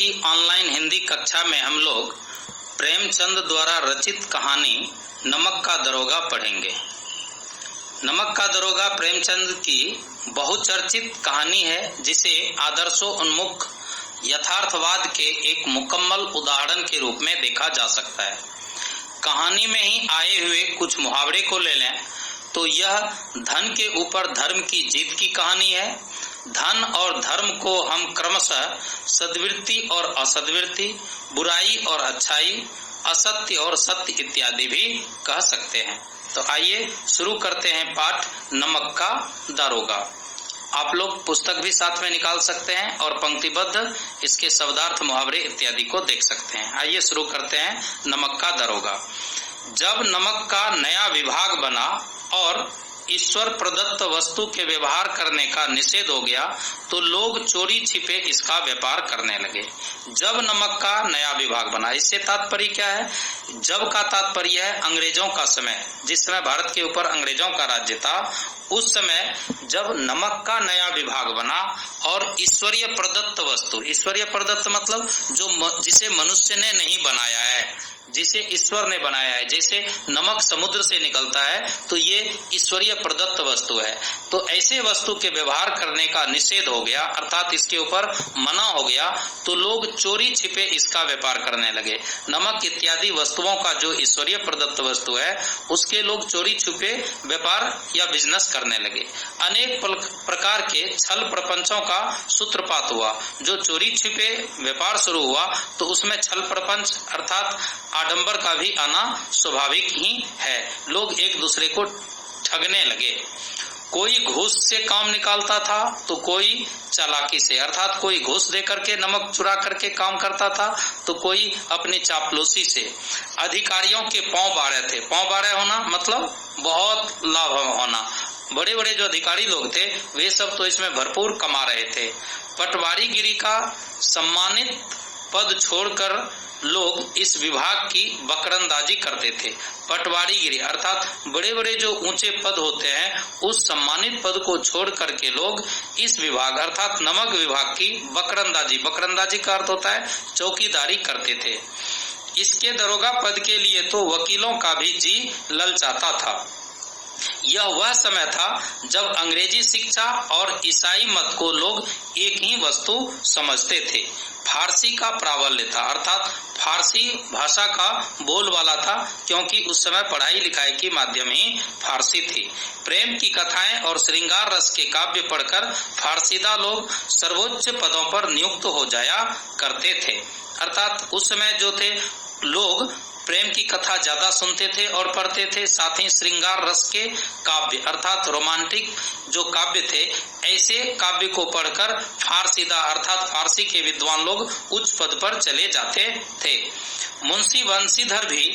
की ऑनलाइन हिंदी कक्षा में हम लोग प्रेमचंद द्वारा रचित कहानी नमक का दरोगा पढ़ेंगे। नमक का दरोगा प्रेमचंद की बहुचर्चित कहानी है, जिसे आदर्शों उन्मुख यथार्थवाद के एक मुकम्मल उदाहरण के रूप में देखा जा सकता है। कहानी में ही आए हुए कुछ मुहावरे को ले लें तो यह धन के ऊपर धर्म की जीत की कहानी है। धन और धर्म को हम क्रमशः सद्वृत्ति और असद्वृत्ति, बुराई और अच्छाई, असत्य और सत्य इत्यादि भी कह सकते हैं। तो आइए शुरू करते हैं पाठ नमक का दरोगा। आप लोग पुस्तक भी साथ में निकाल सकते हैं और पंक्तिबद्ध इसके शब्दार्थ, मुहावरे इत्यादि को देख सकते हैं। आइए शुरू करते हैं नमक का दरोगा। जब नमक का नया विभाग बना और ईश्वर प्रदत्त वस्तु के व्यवहार करने का निषेध हो गया तो लोग चोरी छिपे इसका व्यापार करने लगे। जब नमक का नया विभाग बना, इससे तात्पर्य क्या है? जब का तात्पर्य है अंग्रेजों का समय, जिस समय भारत के ऊपर अंग्रेजों का राज्य था, उस समय जब नमक का नया विभाग बना और ईश्वरीय प्रदत्त वस्तु, ईश्वरीय प्रदत्त मतलब जिसे मनुष्य ने नहीं बनाया है, जिसे ईश्वर ने बनाया है। जैसे नमक समुद्र से निकलता है तो ये ईश्वरीय प्रदत्त वस्तु है। तो ऐसे वस्तु के व्यवहार करने का निषेध हो गया, अर्थात इसके ऊपर मना हो गया, तो लोग चोरी छिपे इसका व्यापार करने लगे। नमक इत्यादि वस्तुओं का जो ईश्वरीय प्रदत्त वस्तु है, उसके लोग चोरी छिपे व्यापार या बिजनेस करने लगे। अनेक प्रकार के छल प्रपंचों का सूत्रपात हुआ। जो चोरी छिपे व्यापार शुरू हुआ तो उसमें छल प्रपंच अर्थात आडंबर का भी आना स्वाभाविक ही है। लोग एक दूसरे को ठगने लगे। कोई घूस से काम निकालता था तो कोई चालाकी से, अर्थात कोई घूस दे करके नमक चुरा करके काम करता था तो कोई अपनी चापलूसी से। अधिकारियों के पांव बारे थे। पांव बारे होना मतलब बहुत लाभ होना। बड़े बड़े जो अधिकारी लोग थे वे सब तो इसमें भरपूर कमा रहे थे। पटवारीगिरी का सम्मानित पद छोड़कर लोग इस विभाग की बकरंदाजी करते थे। पटवारीगिरी अर्थात बड़े बड़े जो ऊंचे पद होते हैं, उस सम्मानित पद को छोड़ करके लोग इस विभाग अर्थात नमक विभाग की बकरंदाजी, बकरंदाजी का अर्थ होता है चौकीदारी करते थे। इसके दरोगा पद के लिए तो वकीलों का भी जी ललचाता था। यह वह समय था जब अंग्रेजी शिक्षा और ईसाई मत को लोग एक ही वस्तु समझते थे। फारसी का प्राबल्य था, अर्थात फारसी भाषा का बोलबाला था, क्योंकि उस समय पढ़ाई लिखाई की माध्यम ही फारसी थी। प्रेम की कथाएं और श्रृंगार रस के काव्य पढ़कर फारसीदा लोग सर्वोच्च पदों पर नियुक्त हो जाया करते थे। अर्थात उस समय जो थे लोग प्रेम की कथा ज्यादा सुनते थे और पढ़ते थे। साथ ही श्रृंगार रस के काव्य अर्थात रोमांटिक जो काव्य थे, ऐसे काव्य को पढ़कर फारसीदा अर्थात फारसी के विद्वान लोग उच्च पद पर चले जाते थे। मुंशी बंशीधर भी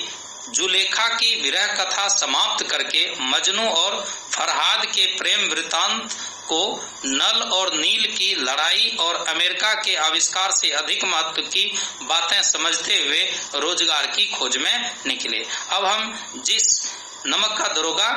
जुलेखा की विरह कथा समाप्त करके मजनू और फरहाद के प्रेम वृतांत को नल और नील की लड़ाई और अमेरिका के आविष्कार से अधिक महत्व की बातें समझते हुए रोजगार की खोज में निकले। अब हम जिस नमक का दरोगा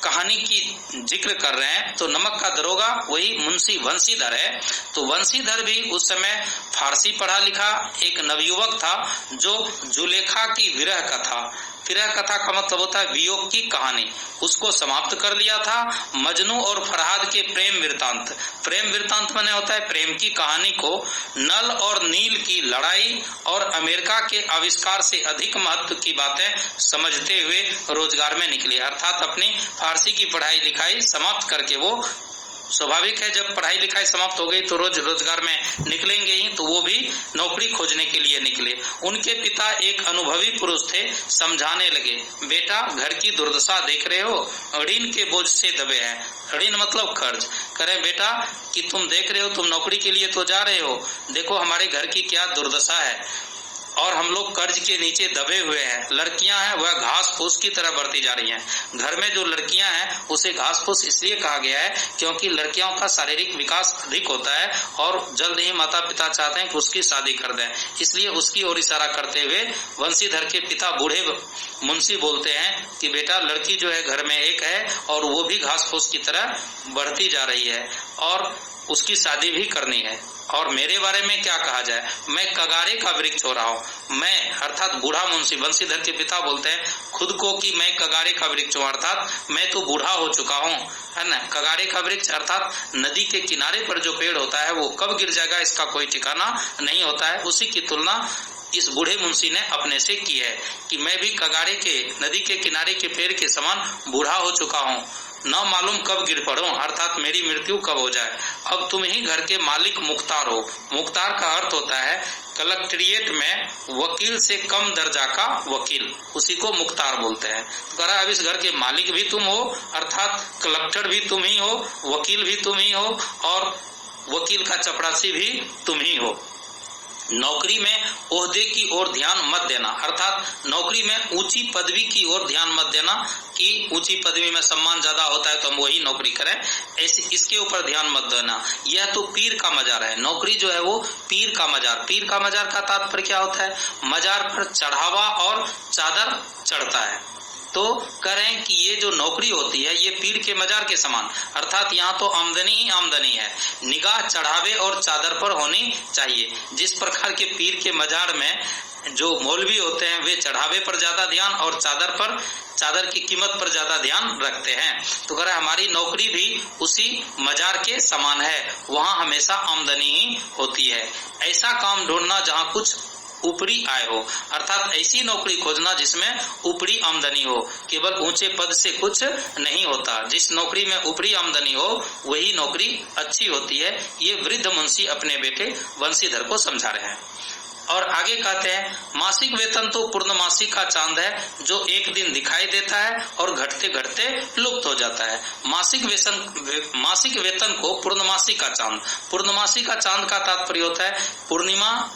कहानी की जिक्र कर रहे हैं, तो नमक का दरोगा वही मुंशी बंशीधर है। तो बंशीधर भी उस समय फारसी पढ़ा लिखा एक नवयुवक था, जो जुलेखा की विरह कथा का मतलब होता है वियोग की कहानी, उसको समाप्त कर लिया था। मजनू और फरहाद के प्रेम वृतांत माने होता है प्रेम की कहानी को नल और नील की लड़ाई और अमेरिका के आविष्कार से अधिक महत्व की बातें समझते हुए रोजगार में निकले। अर्थात अपनी फारसी की पढ़ाई लिखाई समाप्त करके, वो स्वाभाविक है जब पढ़ाई लिखाई समाप्त हो गई तो रोजगार में निकलेंगे ही, तो वो भी नौकरी खोजने के लिए निकले। उनके पिता एक अनुभवी पुरुष थे। समझाने लगे, बेटा घर की दुर्दशा देख रहे हो, ऋण के बोझ से दबे हैं। ऋण मतलब कर्ज। करें बेटा कि तुम देख रहे हो, तुम नौकरी के लिए तो जा रहे हो, देखो हमारे घर की क्या दुर्दशा है और हम लोग कर्ज के नीचे दबे हुए हैं। लड़कियां हैं वह घास फूस की तरह बढ़ती जा रही हैं। घर में जो लड़कियां हैं उसे घास फूस इसलिए कहा गया है क्योंकि लड़कियों का शारीरिक विकास अधिक होता है और जल्द ही माता पिता चाहते हैं कि उसकी शादी कर दें, इसलिए उसकी ओर इशारा करते हुए वंशीधर के पिता बूढ़े मुंशी बोलते हैं कि बेटा लड़की जो है घर में एक है और वो भी घास फूस की तरह बढ़ती जा रही है और उसकी शादी भी करनी है। और मेरे बारे में क्या कहा जाए, मैं कगारे का वृक्ष हो रहा हूँ। मैं अर्थात बूढ़ा मुंशी, बंशीधर के पिता बोलते हैं खुद को कि मैं कगारे का वृक्ष हूँ, अर्थात मैं तो बूढ़ा हो चुका हूँ, है ना। कगारे का वृक्ष अर्थात नदी के किनारे पर जो पेड़ होता है वो कब गिर जाएगा इसका कोई ठिकाना नहीं होता है। उसी की तुलना इस बूढ़े मुंशी ने अपने से की है कि मैं भी कगारे के, नदी के किनारे के पेड़ के समान बूढ़ा हो चुका हूँ, न मालूम कब गिर पड़ूं, अर्थात मेरी मृत्यु कब हो जाए। अब तुम ही घर के मालिक मुख्तार हो। मुख्तार का अर्थ होता है कलेक्ट्रेट में वकील से कम दर्जा का वकील, उसी को मुख्तार बोलते हैं। तो कह रहा है अब इस घर के मालिक भी तुम हो, अर्थात कलेक्टर भी तुम ही हो, वकील भी तुम ही हो और वकील का चपरासी भी तुम ही हो। नौकरी में ओहदे की ओर ध्यान मत देना, अर्थात नौकरी में ऊंची पदवी की ओर ध्यान मत देना कि ऊंची पदवी में सम्मान ज्यादा होता है तो हम वही नौकरी करें, ऐसे इसके ऊपर ध्यान मत देना। यह तो पीर का मजार है। नौकरी जो है वो पीर का मजार। पीर का मजार का तात्पर्य क्या होता है, मजार पर चढ़ावा और चादर चढ़ता है। तो करें कि ये जो नौकरी होती है ये पीर के मजार के समान, अर्थात यहाँ तो आमदनी ही आमदनी है, निगाह चढ़ावे और चादर पर होनी चाहिए। जिस प्रकार के पीर के मजार में जो मौलवी होते हैं वे चढ़ावे पर ज्यादा ध्यान और चादर की कीमत पर ज्यादा ध्यान रखते हैं। तो कह रहा है हमारी नौकरी भी उसी मजार के समान है, वहाँ हमेशा आमदनी ही होती है। ऐसा काम ढूंढना जहाँ कुछ ऊपरी आय हो, अर्थात ऐसी नौकरी खोजना जिसमें ऊपरी आमदनी हो। केवल ऊंचे पद से कुछ नहीं होता, जिस नौकरी में ऊपरी आमदनी हो वही नौकरी अच्छी होती है। ये वृद्ध मुंशी अपने बेटे बंशीधर को समझा रहे हैं। और आगे कहते हैं मासिक वेतन तो पूर्णमासी का चांद है जो एक दिन दिखाई देता है और घटते घटते लुप्त हो जाता है। मासिक वेतन को पूर्णमासी का चांद, पूर्णमासी का चांद का तात्पर्य होता है पूर्णिमा,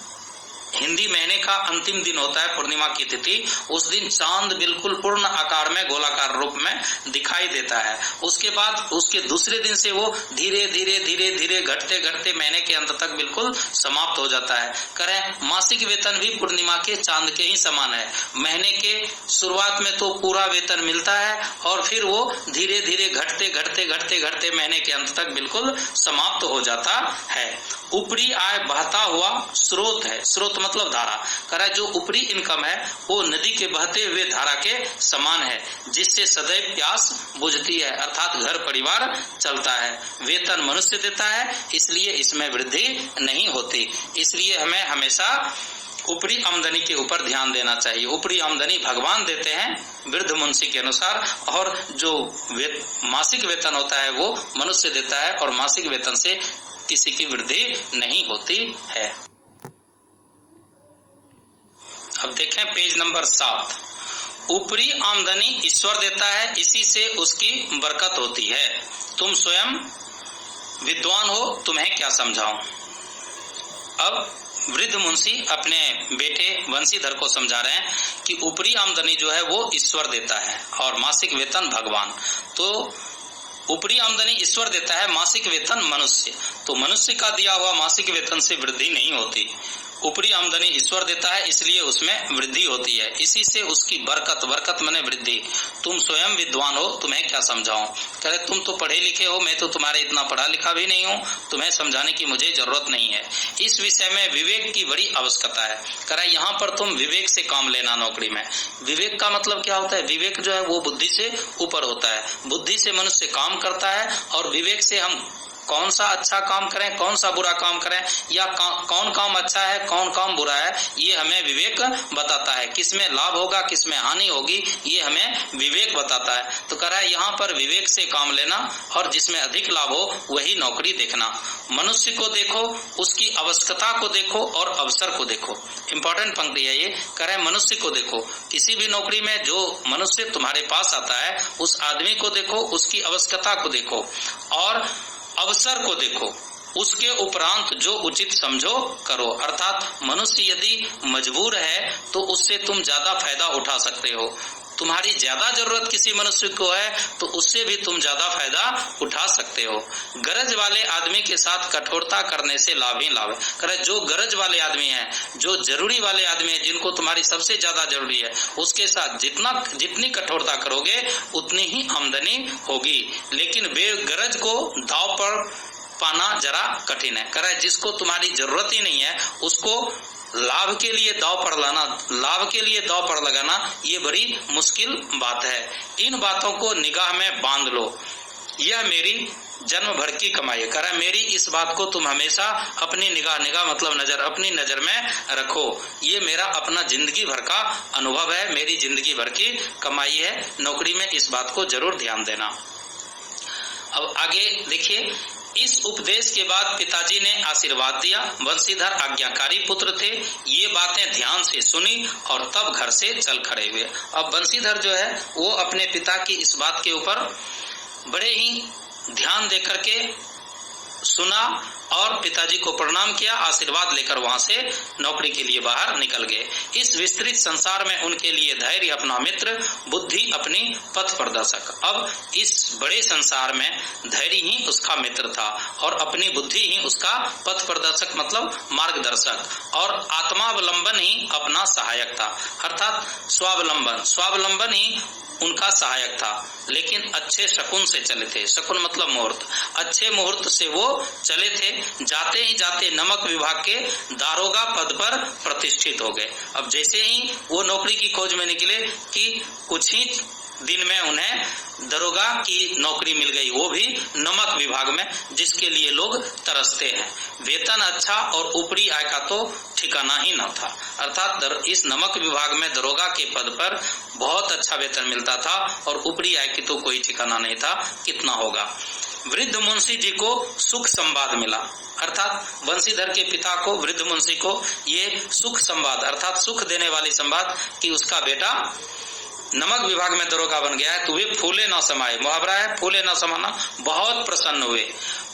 हिंदी महीने का अंतिम दिन होता है पूर्णिमा की तिथि, उस दिन चांद बिल्कुल पूर्ण आकार में गोलाकार रूप में दिखाई देता है। उसके बाद उसके दूसरे दिन से वो धीरे धीरे घटते घटते महीने के अंत तक बिल्कुल समाप्त हो जाता है। करें मासिक वेतन भी पूर्णिमा के चांद के ही समान है। महीने के शुरुआत में तो पूरा वेतन मिलता है और फिर वो धीरे धीरे घटते महीने के अंत तक बिल्कुल समाप्त हो जाता है। ऊपरी आय बहता हुआ स्रोत है, स्रोत मतलब धारा। कह रहा है जो ऊपरी इनकम है वो नदी के बहते हुए धारा के समान है जिससे सदैव प्यास बुझती है, अर्थात घर परिवार चलता है। वेतन मनुष्य देता है इसलिए इसमें वृद्धि नहीं होती, इसलिए हमें हमेशा ऊपरी आमदनी के ऊपर ध्यान देना चाहिए। ऊपरी आमदनी भगवान देते हैं वृद्ध मुंशी के अनुसार, और जो मासिक वेतन होता है वो मनुष्य देता है और मासिक वेतन से किसी की वृद्धि नहीं होती है। अब देखें पेज नंबर 7। ऊपरी आमदनी ईश्वर देता है, इसी से उसकी बरकत होती है। तुम स्वयं विद्वान हो, तुम्हें क्या समझाऊं। अब वृद्ध मुंशी अपने बेटे बंशीधर को समझा रहे हैं कि ऊपरी आमदनी जो है वो ईश्वर देता है और मासिक वेतन भगवान। तो ऊपरी आमदनी ईश्वर देता है, मासिक वेतन मनुष्य। तो मनुष्य का दिया हुआ मासिक वेतन से वृद्धि नहीं होती। ऊपरी आमदनी ईश्वर देता है इसलिए उसमें वृद्धि होती है, इसी से उसकी बरकत, बरकत माने वृद्धि। तुम स्वयं विद्वान हो, तुम्हें क्या समझाऊं। कह रहे तुम तो पढ़े लिखे हो, मैं तो तुम्हारे इतना पढ़ा लिखा भी नहीं हूं, तुम्हें समझाने की मुझे जरूरत नहीं है। इस विषय में विवेक की बड़ी आवश्यकता है। कह रहा यहाँ पर तुम विवेक से काम लेना। नौकरी में विवेक का मतलब क्या होता है, विवेक जो है वो बुद्धि से ऊपर होता है। बुद्धि से मनुष्य काम करता है और विवेक से हम कौन सा अच्छा काम करें, कौन सा बुरा काम करें, या कौन काम अच्छा है, कौन काम बुरा है, ये हमें विवेक बताता है। किसमें लाभ होगा, किसमें हानि होगी, ये हमें विवेक बताता है। तो कह रहा है यहाँ पर विवेक से काम लेना और जिसमें अधिक लाभ हो वही नौकरी देखना। मनुष्य को देखो, उसकी आवश्यकता को देखो और अवसर को देखो। इंपॉर्टेंट पंक्ति है ये। कह रहे मनुष्य को देखो, किसी भी नौकरी में जो मनुष्य तुम्हारे पास आता है उस आदमी को देखो, उसकी आवश्यकता को देखो और अवसर को देखो। उसके उपरांत जो उचित समझो करो। अर्थात मनुष्य यदि मजबूर है तो उससे तुम ज्यादा फायदा उठा सकते हो। तुम्हारी ज्यादा जरूरत किसी मनुष्य को है तो उससे भी तुम ज्यादा फायदा उठा सकते हो। गरज वाले आदमी के साथ कठोरता करने से लाभ ही लाभ है। करे जो गरज वाले आदमी हैं, जो जरूरी वाले आदमी हैं, जिनको तुम्हारी सबसे ज्यादा जरूरी है, उसके साथ जितनी कठोरता करोगे उतनी ही आमदनी होगी। लेकिन बेगरज को दाव पर पाना जरा कठिन है। कह रहा है जिसको तुम्हारी जरूरत ही नहीं है उसको लाभ के लिए दांव पर लगाना ये बड़ी मुश्किल बात है। इन बातों को निगाह में बांध लो, यह मेरी जन्म भर की कमाई है। कह रहा है मेरी इस बात को तुम हमेशा अपनी निगाह मतलब नजर, अपनी नजर में रखो। ये मेरा अपना जिंदगी भर का अनुभव है, मेरी जिंदगी भर की कमाई है। नौकरी में इस बात को जरूर ध्यान देना। अब आगे देखिए, इस उपदेश के बाद पिताजी ने आशीर्वाद दिया। बंशीधर आज्ञाकारी पुत्र थे, ये बातें ध्यान से सुनी और तब घर से चल खड़े हुए। अब बंशीधर जो है वो अपने पिता की इस बात के ऊपर बड़े ही ध्यान देकर के सुना और पिताजी को प्रणाम किया, आशीर्वाद लेकर वहां से नौकरी के लिए बाहर निकल गए। इस विस्तृत संसार में उनके लिए धैर्य अपना मित्र, बुद्धि अपनी पथ प्रदर्शक। अब इस बड़े संसार में धैर्य ही उसका मित्र था और अपनी बुद्धि ही उसका पथ प्रदर्शक मतलब मार्गदर्शक, और आत्मावलंबन ही अपना सहायक था। अर्थात स्वावलंबन ही उनका सहायक था। लेकिन अच्छे शकुन से चले थे, शकुन मतलब मुहूर्त, अच्छे मुहूर्त से वो चले थे। जाते ही जाते नमक विभाग के दारोगा पद पर प्रतिष्ठित हो गए। अब जैसे ही वो नौकरी की खोज में निकले कि कुछ ही दिन में उन्हें दरोगा की नौकरी मिल गई, वो भी नमक विभाग में, जिसके लिए लोग तरसते हैं। वेतन अच्छा और ऊपरी आय का तो ठिकाना ही न था। अर्थात इस नमक विभाग में दरोगा के पद पर बहुत अच्छा वेतन मिलता था और ऊपरी आय की तो कोई ठिकाना नहीं था, कितना होगा। वृद्ध मुंशी जी को सुख संवाद मिला, अर्थात बंशीधर के पिता को, वृद्ध मुंशी को ये सुख संवाद अर्थात सुख देने वाली संवाद कि उसका बेटा नमक विभाग में दरोगा बन गया है। तो वे फूले न समाये, मुहावरा है फूले न समाना, बहुत प्रसन्न हुए।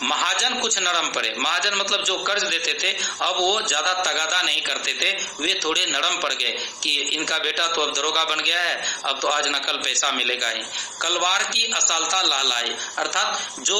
महाजन कुछ नरम पड़े, महाजन मतलब जो कर्ज देते थे अब वो ज्यादा तगादा नहीं करते थे, वे थोड़े नरम पड़ गए कि इनका बेटा तो अब दरोगा बन गया है, अब तो आज न कल पैसा मिलेगा ही। कलवार की असालता लहलाई, अर्थात जो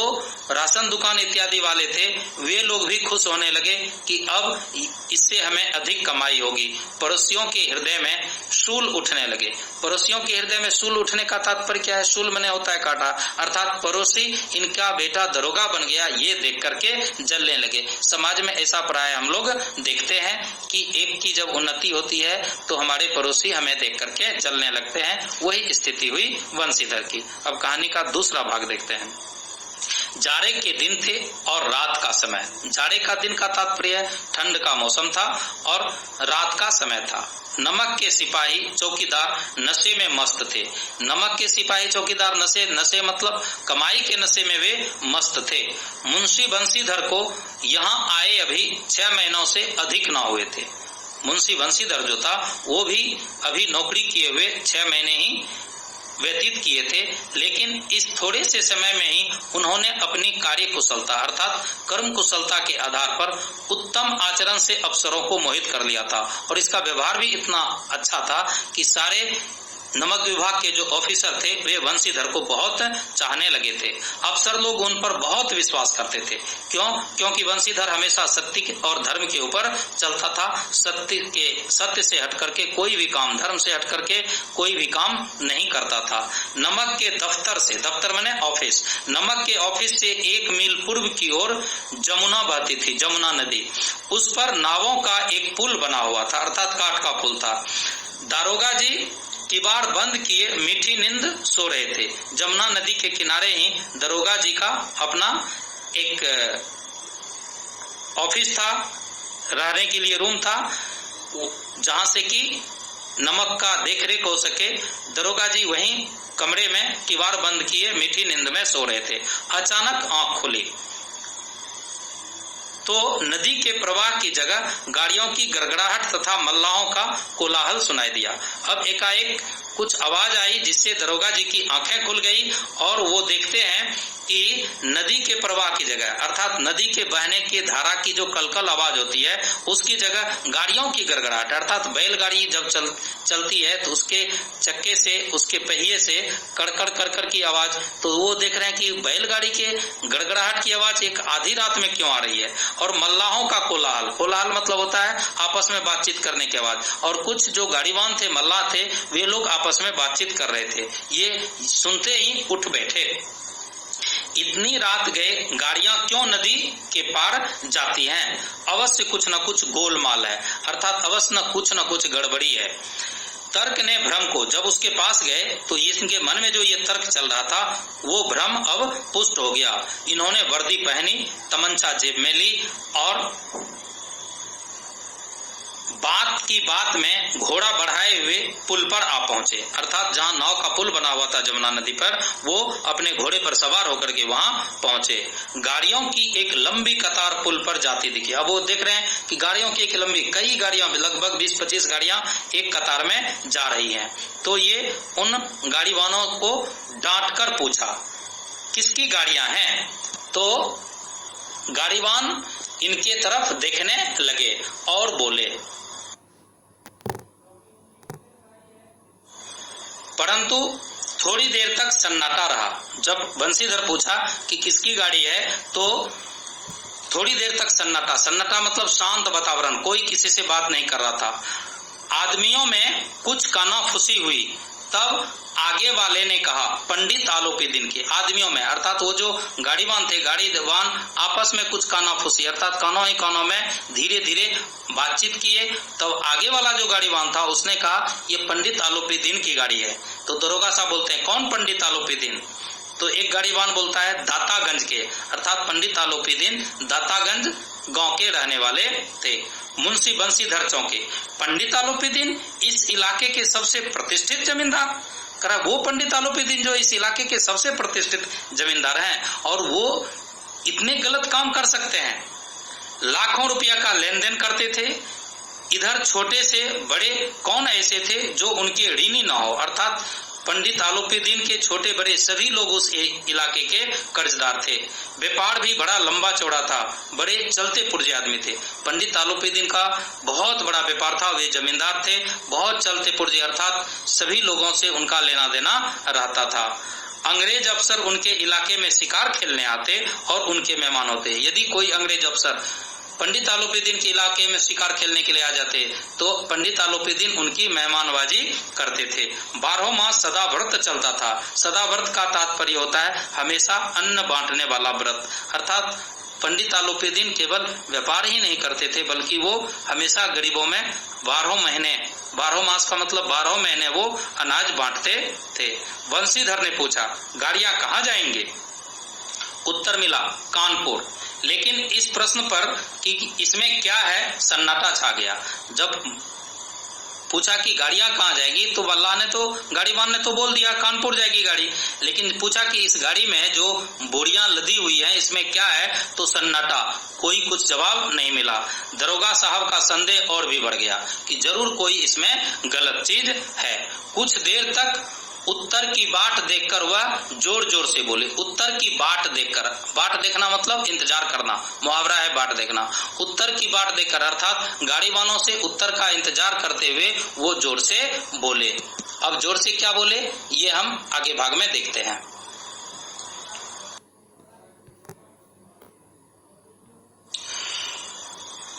राशन दुकान इत्यादि वाले थे वे लोग भी खुश होने लगे कि अब इससे हमें अधिक कमाई होगी। पड़ोसियों के हृदय में शूल उठने लगे। पड़ोसियों के हृदय में शूल उठने का तात्पर्य क्या है? शूल माने होता है कांटा, अर्थात पड़ोसी इनका बेटा दरोगा बन गया ये देख करके जलने लगे। समाज में ऐसा प्राय हम लोग देखते हैं कि एक की जब उन्नति होती है तो हमारे पड़ोसी हमें देख करके जलने लगते हैं। वही स्थिति हुई बंशीधर की। अब कहानी का दूसरा भाग देखते हैं। जाड़े के दिन थे और रात का समय। जाड़े का दिन का तात्पर्य ठंड का मौसम था और रात का समय था। नमक के सिपाही चौकीदार नशे में मस्त थे। नमक के सिपाही चौकीदार नशे मतलब कमाई के नशे में वे मस्त थे। मुंशी बंशीधर को यहाँ आए अभी 6 महीनों से अधिक न हुए थे। मुंशी बंशीधर जो था वो भी अभी नौकरी किए हुए 6 महीने ही व्यतीत किए थे, लेकिन इस थोड़े से समय में ही उन्होंने अपनी कार्य कुशलता अर्थात कर्म कुशलता के आधार पर उत्तम आचरण से अफसरों को मोहित कर लिया था। और इसका व्यवहार भी इतना अच्छा था कि सारे नमक विभाग के जो ऑफिसर थे वे बंशीधर को बहुत चाहने लगे थे। अफसर लोग उन पर बहुत विश्वास करते थे। क्योंकि बंशीधर हमेशा सत्य और धर्म के ऊपर चलता था। सत्य से हट करके कोई भी काम, धर्म से हट करके कोई भी काम नहीं करता था। नमक के दफ्तर से, दफ्तर माने ऑफिस, नमक के ऑफिस से 1 मील पूर्व की ओर जमुना बहती थी, जमुना नदी। उस पर नावों का एक पुल बना हुआ था, अर्थात काठ का पुल था। दारोगा जी किवाड़ बंद किए मीठी नींद सो रहे थे। जमुना नदी के किनारे ही दरोगा जी का अपना एक ऑफिस था, रहने के लिए रूम था, जहां से कि नमक का देखरेख हो सके। दरोगा जी वहीं कमरे में किवाड़ बंद किए मीठी नींद में सो रहे थे। अचानक आंख खुली तो नदी के प्रवाह की जगह गाड़ियों की गड़गड़ाहट तथा मल्लाहों का कोलाहल सुनाई दिया। अब एकाएक कुछ आवाज आई जिससे दरोगा जी की आंखें खुल गई और वो देखते हैं कि नदी के प्रवाह की जगह अर्थात नदी के बहने की धारा की जो कलकल आवाज होती है उसकी जगह गाड़ियों की गड़गड़ाहट अर्थात बैलगाड़ी जब चलती है तो उसके चक्के से, उसके पहिए से कड़कड़ करकर की आवाज। तो वो देख रहे हैं कि बैलगाड़ी के गड़गड़ाहट की आवाज एक आधी रात में क्यों आ रही है। और मल्लाहों का कोलाहल, कोलाहल मतलब होता है आपस में बातचीत करने की आवाज। और कुछ जो गाड़ीवान थे, मल्लाह थे, वे लोग आपस में बातचीत कर रहे थे। ये सुनते ही उठ बैठे। इतनी रात गए गाड़ियां क्यों नदी के पार जाती हैं? अवश्य कुछ न कुछ गोलमाल है, अर्थात अवश्य न कुछ गड़बड़ी है। तर्क ने भ्रम को, जब उसके पास गए तो इनके मन में जो ये तर्क चल रहा था वो भ्रम अब पुष्ट हो गया। इन्होंने वर्दी पहनी, तमंचा जेब में ली और बात की बात में घोड़ा बढ़ाए हुए पुल पर आ पहुंचे, अर्थात जहां नाव का पुल बना हुआ था जमुना नदी पर, वो अपने घोड़े पर सवार होकर के वहां पहुंचे। गाड़ियों की एक लंबी कतार पुल पर जाती दिखी। अब वो देख रहे हैं कि गाड़ियों की एक लंबी, कई गाड़ियां, लगभग 20-25 गाड़ियां एक कतार में जा रही हैं। तो ये उन गाड़ी वालों को डांट कर पूछा, किसकी गाड़ियां हैं? तो गाड़ीवान इनके तरफ देखने लगे और बोले, परंतु थोड़ी देर तक सन्नाटा रहा। जब बंशीधर पूछा कि किसकी गाड़ी है तो थोड़ी देर तक सन्नाटा मतलब शांत वातावरण, कोई किसी से बात नहीं कर रहा था। आदमियों में कुछ कानाफूसी हुई, तब आगे वाले ने कहा, पंडित आलोपीदीन के आदमियों में, अर्थात वो जो गाड़ीवान थे, गाड़ीवान आपस में कुछ कानाफूसी, अर्थात कानों ही कानों में धीरे धीरे बातचीत किए। तब आगे वाला जो गाड़ीवान था उसने कहा, ये पंडित आलोपीदीन की गाड़ी है। तो दरोगा साहब बोलते हैं, कौन पंडित आलोपीदीन? तो एक गाड़ीवान बोलता है, दातागंज के, अर्थात पंडित आलोपीदीन दातागंज गांव के रहने वाले थे, मुंशी बंशीधर चौके। पंडित आलोपीदीन इस इलाके के सबसे प्रतिष्ठित जमींदार, करा वो पंडित आलोपीदीन जो इस इलाके के सबसे प्रतिष्ठित जमींदार हैं और वो इतने गलत काम कर सकते हैं। लाखों रुपया का लेन देन करते थे। इधर छोटे से बड़े कौन ऐसे थे जो उनके ऋणी न हो, अर्थात पंडित आलोपीदीन के छोटे बड़े सभी लोग उस इलाके के कर्जदार थे। व्यापार भी बड़ा लंबा चौड़ा था, बड़े चलते पुर्जे आदमी थे। पंडित आलोपीदीन का बहुत बड़ा व्यापार था, वे जमींदार थे, बहुत चलते पुर्जे, अर्थात सभी लोगों से उनका लेना देना रहता था। अंग्रेज अफसर उनके इलाके में शिकार खेलने आते और उनके मेहमान होते। यदि कोई अंग्रेज अफसर पंडित आलोपीदीन के इलाके में शिकार खेलने के लिए आ जाते तो पंडित आलोपीदीन उनकी मेहमानबाजी करते थे। 12 मास सदा व्रत चलता था। सदा व्रत का तात्पर्य होता है हमेशा अन्न बांटने वाला व्रत, अर्थात पंडित आलोपीदीन केवल व्यापार ही नहीं करते थे बल्कि वो हमेशा गरीबों में 12 मास का मतलब 12 महीने वो अनाज बांटते थे। बंशीधर ने पूछा, गाड़ियां कहाँ जाएंगे? उत्तर मिला, कानपुर। लेकिन इस प्रश्न पर कि इसमें क्या है, सन्नाटा छा गया। जब पूछा कि गाड़ियां कहाँ जाएगी तो गाड़ीवान ने तो बोल दिया कानपुर जाएगी गाड़ी, लेकिन पूछा कि इस गाड़ी में जो बोरियां लदी हुई हैं इसमें क्या है, तो सन्नाटा, कोई कुछ जवाब नहीं मिला। दरोगा साहब का संदेह और भी बढ़ गया कि जरूर कोई इसमें गलत चीज है। कुछ देर तक उत्तर की बाट देखकर वह जोर जोर से बोले। उत्तर की बाट देखकर, बाट देखना मतलब इंतजार करना, मुहावरा है बाट देखना। उत्तर की बाट देखकर अर्थात गाड़ीवानों से उत्तर का इंतजार करते हुए वो जोर से बोले। अब जोर से क्या बोले ये हम आगे भाग में देखते हैं।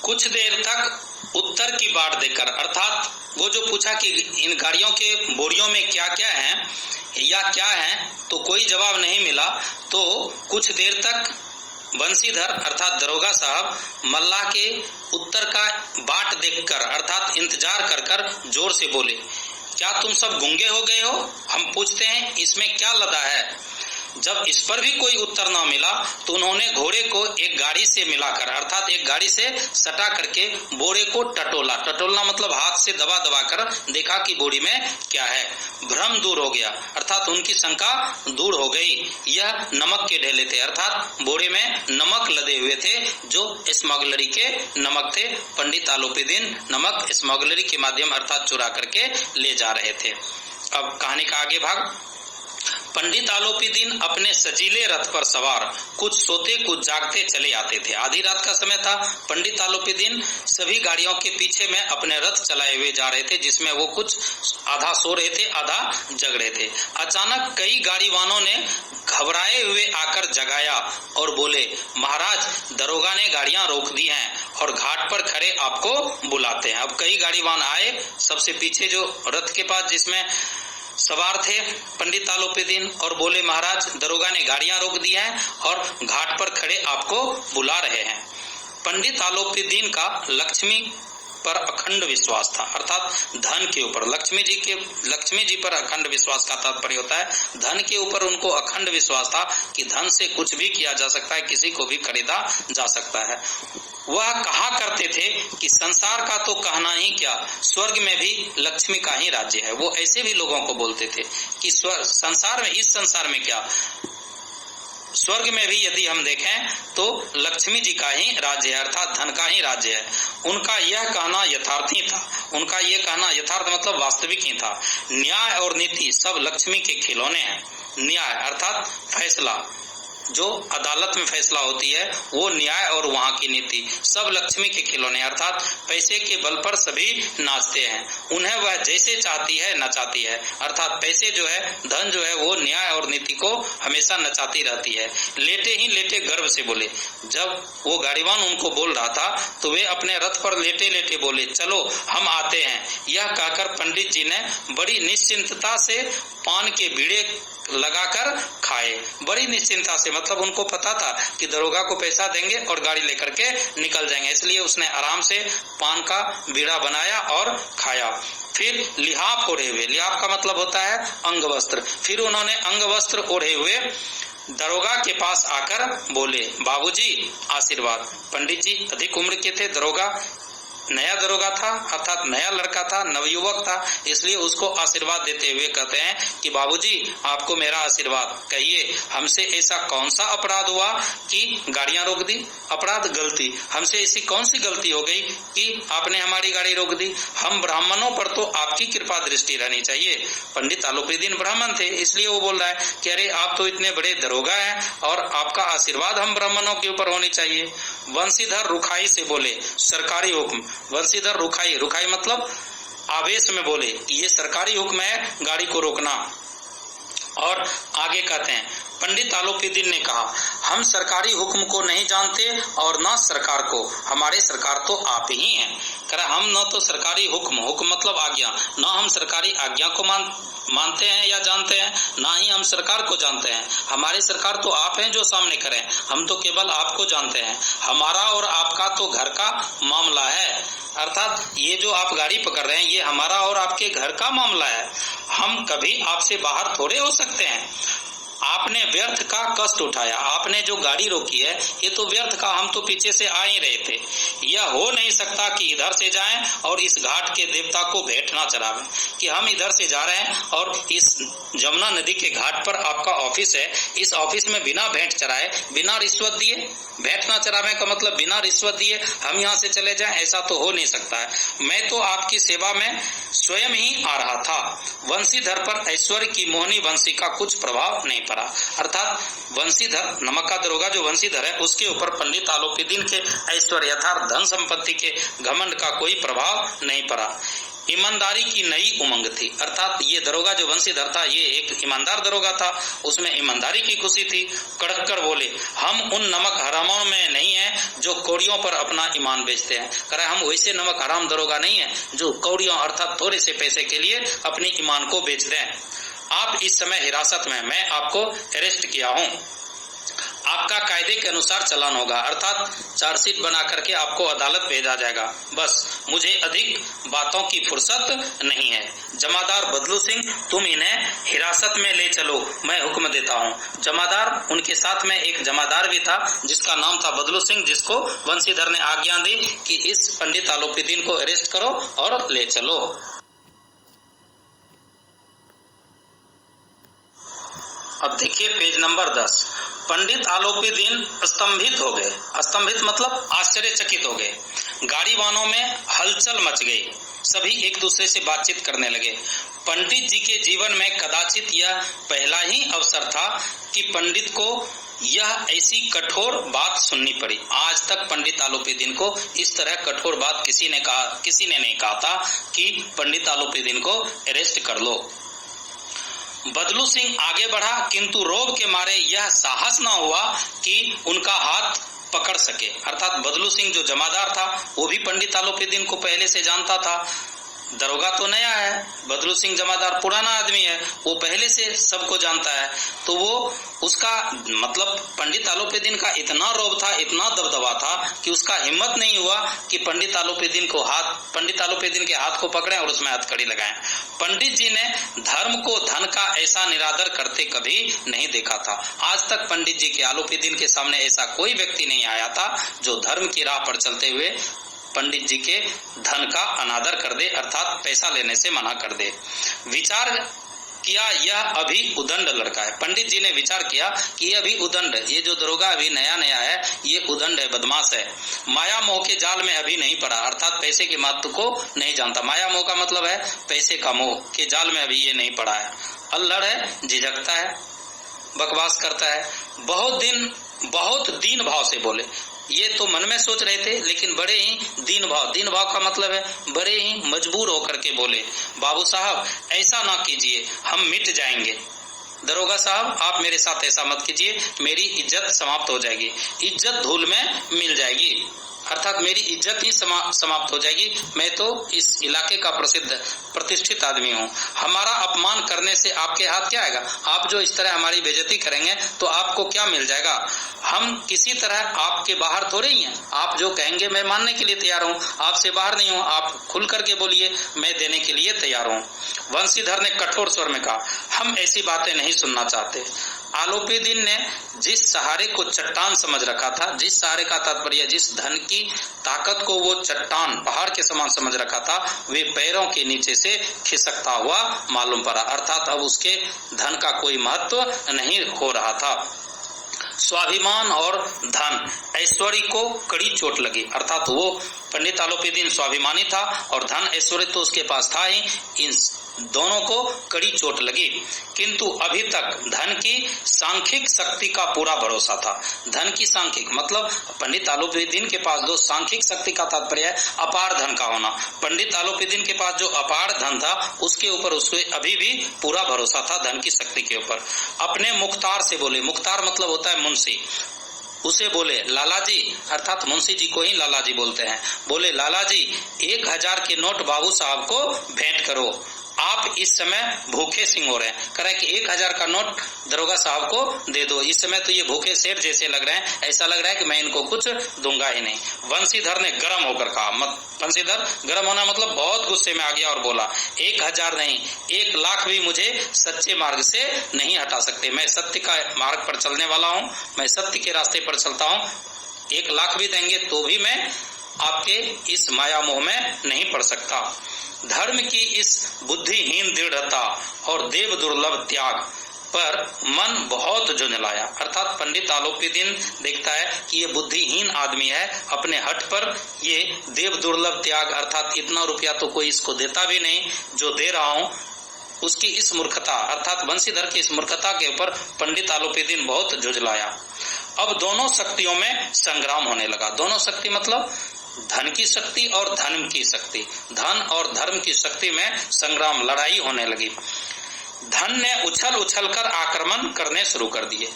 कुछ देर तक उत्तर की बाट देखकर, अर्थात वो जो पूछा कि इन गाड़ियों के बोरियों में क्या क्या है या क्या है, तो कोई जवाब नहीं मिला। तो कुछ देर तक बंशीधर अर्थात दरोगा साहब मल्लाह के उत्तर का बाट देखकर अर्थात इंतजार कर कर जोर से बोले, क्या तुम सब गूंगे हो गए हो? हम पूछते हैं इसमें क्या लदा है। जब इस पर भी कोई उत्तर न मिला तो उन्होंने घोड़े को एक गाड़ी से मिलाकर अर्थात एक गाड़ी से सटा करके बोरे को टटोलना मतलब हाथ से दबा दबा कर देखा कि बोरी में क्या है। भ्रम दूर हो गया अर्थात उनकी शंका दूर हो गई। यह नमक के ढेले थे अर्थात बोरे में नमक लदे हुए थे जो स्मगलरी के नमक थे। पंडित आलोपीदीन नमक स्मगलरी के माध्यम अर्थात चुरा करके ले जा रहे थे। अब कहानी का आगे भाग। पंडित आलोपीदीन अपने सजीले रथ पर सवार कुछ सोते कुछ जागते चले आते थे। आधी रात का समय था। पंडित आलोपीदीन सभी गाड़ियों के पीछे में अपने रथ चलाए हुए जा रहे थे जिसमें वो कुछ आधा सो रहे थे आधा जग रहे थे। अचानक कई गाड़ीवानों ने घबराए हुए आकर जगाया और बोले, महाराज दरोगा ने गाड़ियां रोक दी हैं और घाट पर खड़े आपको बुलाते हैं। अब कई गाड़ीवान आए, सबसे पीछे जो रथ के पास जिसमें सवार थे पंडित आलोपीदीन और बोले, महाराज दरोगा ने गाड़ियां रोक दी हैं और घाट पर खड़े आपको बुला रहे हैं। पंडित आलोपीदीन का लक्ष्मी पर अखंड विश्वास था, अर्थात धन के ऊपर, लक्ष्मी जी पर अखंड विश्वास का तात्पर्य होता है धन के ऊपर उनको अखंड विश्वास था कि धन से कुछ भी किया जा सकता है, किसी को भी खरीदा जा सकता है। वह कहा करते थे कि संसार का तो कहना ही क्या, स्वर्ग में भी लक्ष्मी का ही राज्य है। वो ऐसे भी लोगों को बोलते थे कि संसार में, इस संसार में क्या, स्वर्ग में भी यदि हम देखें तो लक्ष्मी जी का ही राज्य है, अर्थात धन का ही राज्य है। उनका यह कहना यथार्थी था, उनका यह कहना यथार्थ मतलब वास्तविक ही था। न्याय और नीति सब लक्ष्मी के खिलौने हैं। न्याय अर्थात फैसला, जो अदालत में फैसला होती है वो न्याय, और वहाँ की नीति सब लक्ष्मी के खिलौने, अर्थात पैसे के बल पर सभी नाचते हैं, उन्हें वह जैसे चाहती है नचाती है। अर्थात पैसे जो है, धन जो है, वो न्याय और नीति को हमेशा नचाती रहती है। लेटे ही लेटे गर्व से बोले, जब वो गाड़ीवान उनको बोल रहा था तो वे अपने रथ पर लेटे लेटे बोले, चलो हम आते हैं। यह कहकर पंडित जी ने बड़ी निश्चिंतता से पान के बीड़े लगाकर खाए। बड़ी निश्चिंता से, मतलब उनको पता था कि दरोगा को पैसा देंगे और गाड़ी लेकर के निकल जाएंगे, इसलिए उसने आराम से पान का बीड़ा बनाया और खाया। फिर लिहाफ ओढ़े हुए, लिहाफ का मतलब होता है अंग वस्त्र, फिर उन्होंने अंग वस्त्र ओढ़े हुए दरोगा के पास आकर बोले, बाबूजी आशीर्वाद। पंडित जी अधिक उम्र के थे, दरोगा नया दरोगा था, अर्थात नया लड़का था, नवयुवक था, इसलिए उसको आशीर्वाद देते हुए कहते हैं कि बाबूजी आपको मेरा आशीर्वाद। कहिए हमसे ऐसा कौन सा अपराध हुआ कि गाड़ियां रोक दी? अपराध, गलती, हमसे ऐसी कौन सी गलती हो गई कि आपने हमारी गाड़ी रोक दी? हम ब्राह्मणों पर तो आपकी कृपा दृष्टि रहनी चाहिए। पंडित आलोपीदीन ब्राह्मण थे, इसलिए वो बोल रहा है कि अरे आप तो इतने बड़े दरोगा हैं और आपका आशीर्वाद हम ब्राह्मणों के ऊपर होनी चाहिए। वंशीधर रुखाई से बोले, सरकारी हुक्म। वंशीधर रुखाई, रुखाई मतलब आवेश में बोले, ये सरकारी हुक्म है गाड़ी को रोकना। और आगे कहते हैं, पंडित आलोपीदीन ने कहा, हम सरकारी हुक्म को नहीं जानते और न सरकार को, हमारे सरकार तो आप ही हैं। कह रहा हम न तो सरकारी हुक्म, हुक्म मतलब आज्ञा, न हम सरकारी आज्ञा को मानते हैं या जानते हैं, ना ही हम सरकार को जानते हैं। हमारी सरकार तो आप हैं जो सामने करें, हम तो केवल आपको जानते हैं। हमारा और आपका तो घर का मामला है, अर्थात ये जो आप गाड़ी पकड़ रहे हैं ये हमारा और आपके घर का मामला है। हम कभी आपसे बाहर थोड़े हो सकते हैं। आपने व्यर्थ का कष्ट उठाया, आपने जो गाड़ी रोकी है ये तो व्यर्थ का, हम तो पीछे से आ ही रहे थे। यह हो नहीं सकता कि इधर से जाएं और इस घाट के देवता को भेंट ना चढ़ावें, कि हम इधर से जा रहे हैं और इस जमुना नदी के घाट पर आपका ऑफिस है, इस ऑफिस में बिना भेंट चढ़ाए, बिना रिश्वत दिए, भेंट ना चढ़ावे का मतलब बिना रिश्वत दिए हम यहाँ से चले जाएं, ऐसा तो हो नहीं सकता है। मैं तो आपकी सेवा में स्वयं ही आ रहा था। वंशीधर पर ऐश्वर्य की मोहनी वंशी का कुछ प्रभाव नहीं पड़ा, अर्थात वंशीधर, नमक का दरोगा जो वंशीधर है उसके ऊपर पंडित आलोपीदीन के ऐश्वर्य अर्थात धन संपत्ति के घमंड का कोई प्रभाव नहीं पड़ा। ईमानदारी की नई उमंग थी, अर्थात ये दरोगा जो वंशीधर था ये एक ईमानदार दरोगा था, उसमें ईमानदारी की खुशी थी। कड़क कर बोले, हम उन नमक हरामों में नहीं हैं जो कौड़ियों पर अपना ईमान बेचते हैं। कह रहा है हम वैसे नमक हराम दरोगा नहीं है जो कौड़ियों अर्थात थोड़े से पैसे के लिए अपने ईमान को बेच दें। आप इस समय हिरासत में, मैं आपको अरेस्ट किया हूँ, आपका कायदे के अनुसार चालान होगा, अर्थात चार्जशीट बना करके आपको अदालत भेजा जाएगा। बस मुझे अधिक बातों की फुर्सत नहीं है। जमादार बदलू सिंह, तुम इन्हें हिरासत में ले चलो, मैं हुक्म देता हूँ। जमादार, उनके साथ में एक जमादार भी था जिसका नाम था बदलू सिंह, जिसको वंशीधर ने आज्ञा दी कि इस पंडित आलोपीदीन को अरेस्ट करो और ले चलो। अब देखिए पेज नंबर 10। पंडित आलोपीदीन स्तंभित हो गए, स्तंभित मतलब आश्चर्यचकित हो गए। गाड़ी वाहनों में हलचल मच गई, सभी एक दूसरे से बातचीत करने लगे। पंडित जी के जीवन में कदाचित यह पहला ही अवसर था कि पंडित को यह ऐसी कठोर बात सुननी पड़ी। आज तक पंडित आलोपीदीन को इस तरह कठोर बात किसी ने नहीं कहा था कि पंडित आलोपीदीन को अरेस्ट कर लो। बदलू सिंह आगे बढ़ा, किंतु रोब के मारे यह साहस न हुआ कि उनका हाथ पकड़ सके, अर्थात बदलू सिंह जो जमादार था वो भी पंडित आलोपीदीन को पहले से जानता था। दरोगा तो नया है, बदलू सिंह जमादार पुराना आदमी है, वो पहले से सबको जानता है। तो वो उसका मतलब पंडित आलोपीदीन का इतना रौब था, इतना दबदबा था कि उसका हिम्मत नहीं हुआ कि पंडित आलोपीदीन के हाथ को पकड़े और उसमें हथकड़ी लगाएं। पंडित जी ने धर्म को धन का ऐसा निरादर करते कभी नहीं देखा था। आज तक पंडित जी के आलोपीदीन के सामने ऐसा कोई व्यक्ति नहीं आया था जो धर्म की राह पर चलते हुए पंडित जी के धन का अनादर कर दे, अर्थात पैसा लेने से मना कर दे। विचार किया यह अभी उदंड लड़का है। पंडित जी ने विचार किया कि ये अभी उदंड, ये जो दरोगा अभी नया नया है, ये उदंड है, बदमाश है, माया मोह के जाल में अभी नहीं पड़ा, अर्थात पैसे के महत्व को नहीं जानता। माया मोह का मतलब है पैसे का मोह के जाल में अभी ये नहीं पड़ा है, अल्लड़ है, झिझकता है, बकवास करता है। बहुत दीन भाव से बोले। ये तो मन में सोच रहे थे, लेकिन बड़े ही दीन भाव का मतलब है बड़े ही मजबूर होकर के बोले, बाबू साहब ऐसा ना कीजिए, हम मिट जाएंगे। दरोगा साहब आप मेरे साथ ऐसा मत कीजिए, मेरी इज्जत समाप्त हो जाएगी, इज्जत धूल में मिल जाएगी, अर्थात मेरी इज्जत ही समाप्त हो जाएगी। मैं तो इस इलाके का प्रसिद्ध प्रतिष्ठित आदमी हूँ, हमारा अपमान करने से आपके हाथ क्या आएगा? आप जो इस तरह हमारी बेइज्जती करेंगे तो आपको क्या मिल जाएगा? हम किसी तरह आपके बाहर थोड़े ही हैं, आप जो कहेंगे मैं मानने के लिए तैयार हूँ, आपसे बाहर नहीं हूँ, आप खुल करके बोलिए, मैं देने के लिए तैयार हूँ। वंशीधर ने कठोर स्वर में कहा, हम ऐसी बातें नहीं सुनना चाहते। आलोपीदीन ने जिस सहारे को चट्टान समझ रखा था, जिस सहारे का तात्पर्य जिस धन की ताकत को वो चट्टान पहाड़ के समान समझ रखा था, वे पैरों के नीचे से खिसकता हुआ मालूम पड़ा, अर्थात अब उसके धन का कोई महत्व नहीं हो रहा था। स्वाभिमान और धन ऐश्वर्य को कड़ी चोट लगी, अर्थात वो पंडित आलोपीदीन स्वाभिमानी था और धन ऐश्वर्य तो उसके पास था ही, इन दोनों को कड़ी चोट लगी। किंतु अभी तक धन की सांख्यिक शक्ति का पूरा भरोसा था। धन की सांख्यिक मतलब पंडित आलोपीदीन के पास जो सांख्यिक शक्ति का तात्पर्य है अपार धन का होना, पंडित आलोपीदीन के पास जो अपार धन था उसके ऊपर उसके अभी भी पूरा भरोसा था, धन की शक्ति के ऊपर। अपने मुख्तार से बोले, मुख्तार मतलब होता है मुंशी, उसे बोले लाला जी, अर्थात मुंशी जी को ही लाला जी बोलते हैं, बोले लाला जी 1000 के नोट बाबू साहब को भेंट करो, आप इस समय भूखे सिंह हो रहे हैं। कह रहे हैं कि 1000 का नोट दरोगा साहब को दे दो, इस समय तो ये भूखे शेर जैसे लग रहे हैं, ऐसा लग रहा है कि मैं इनको कुछ दूंगा ही नहीं। वंशीधर ने गर्म होकर कहा, वंशीधर गर्म होना मतलब बहुत गुस्से में आ गया और बोला, 1000 नहीं 1 लाख भी मुझे सच्चे मार्ग से नहीं हटा सकते, मैं सत्य का मार्ग पर चलने वाला हूँ, मैं सत्य के रास्ते पर चलता हूँ, 1 लाख भी देंगे तो भी मैं आपके इस माया मोह में नहीं पड़ सकता। धर्म की इस बुद्धिहीन दृढ़ता और देव दुर्लभ त्याग पर मन बहुत झुंझलाया, अर्थात पंडित आलोपीदीन देखता है कि ये बुद्धिहीन आदमी है, अपने हट पर ये देव दुर्लभ त्याग, अर्थात इतना रुपया तो कोई इसको देता भी नहीं, जो दे रहा हूँ उसकी इस मूर्खता, अर्थात वंशीधर की इस मूर्खता के ऊपर पंडित आलोपीदीन बहुत झुंझलाया। अब दोनों शक्तियों में संग्राम होने लगा। दोनों शक्ति मतलब धन की शक्ति और धर्म की शक्ति, धन और धर्म की शक्ति में संग्राम, लड़ाई होने लगी। धन ने उछल कर आक्रमण करने शुरू कर दिए,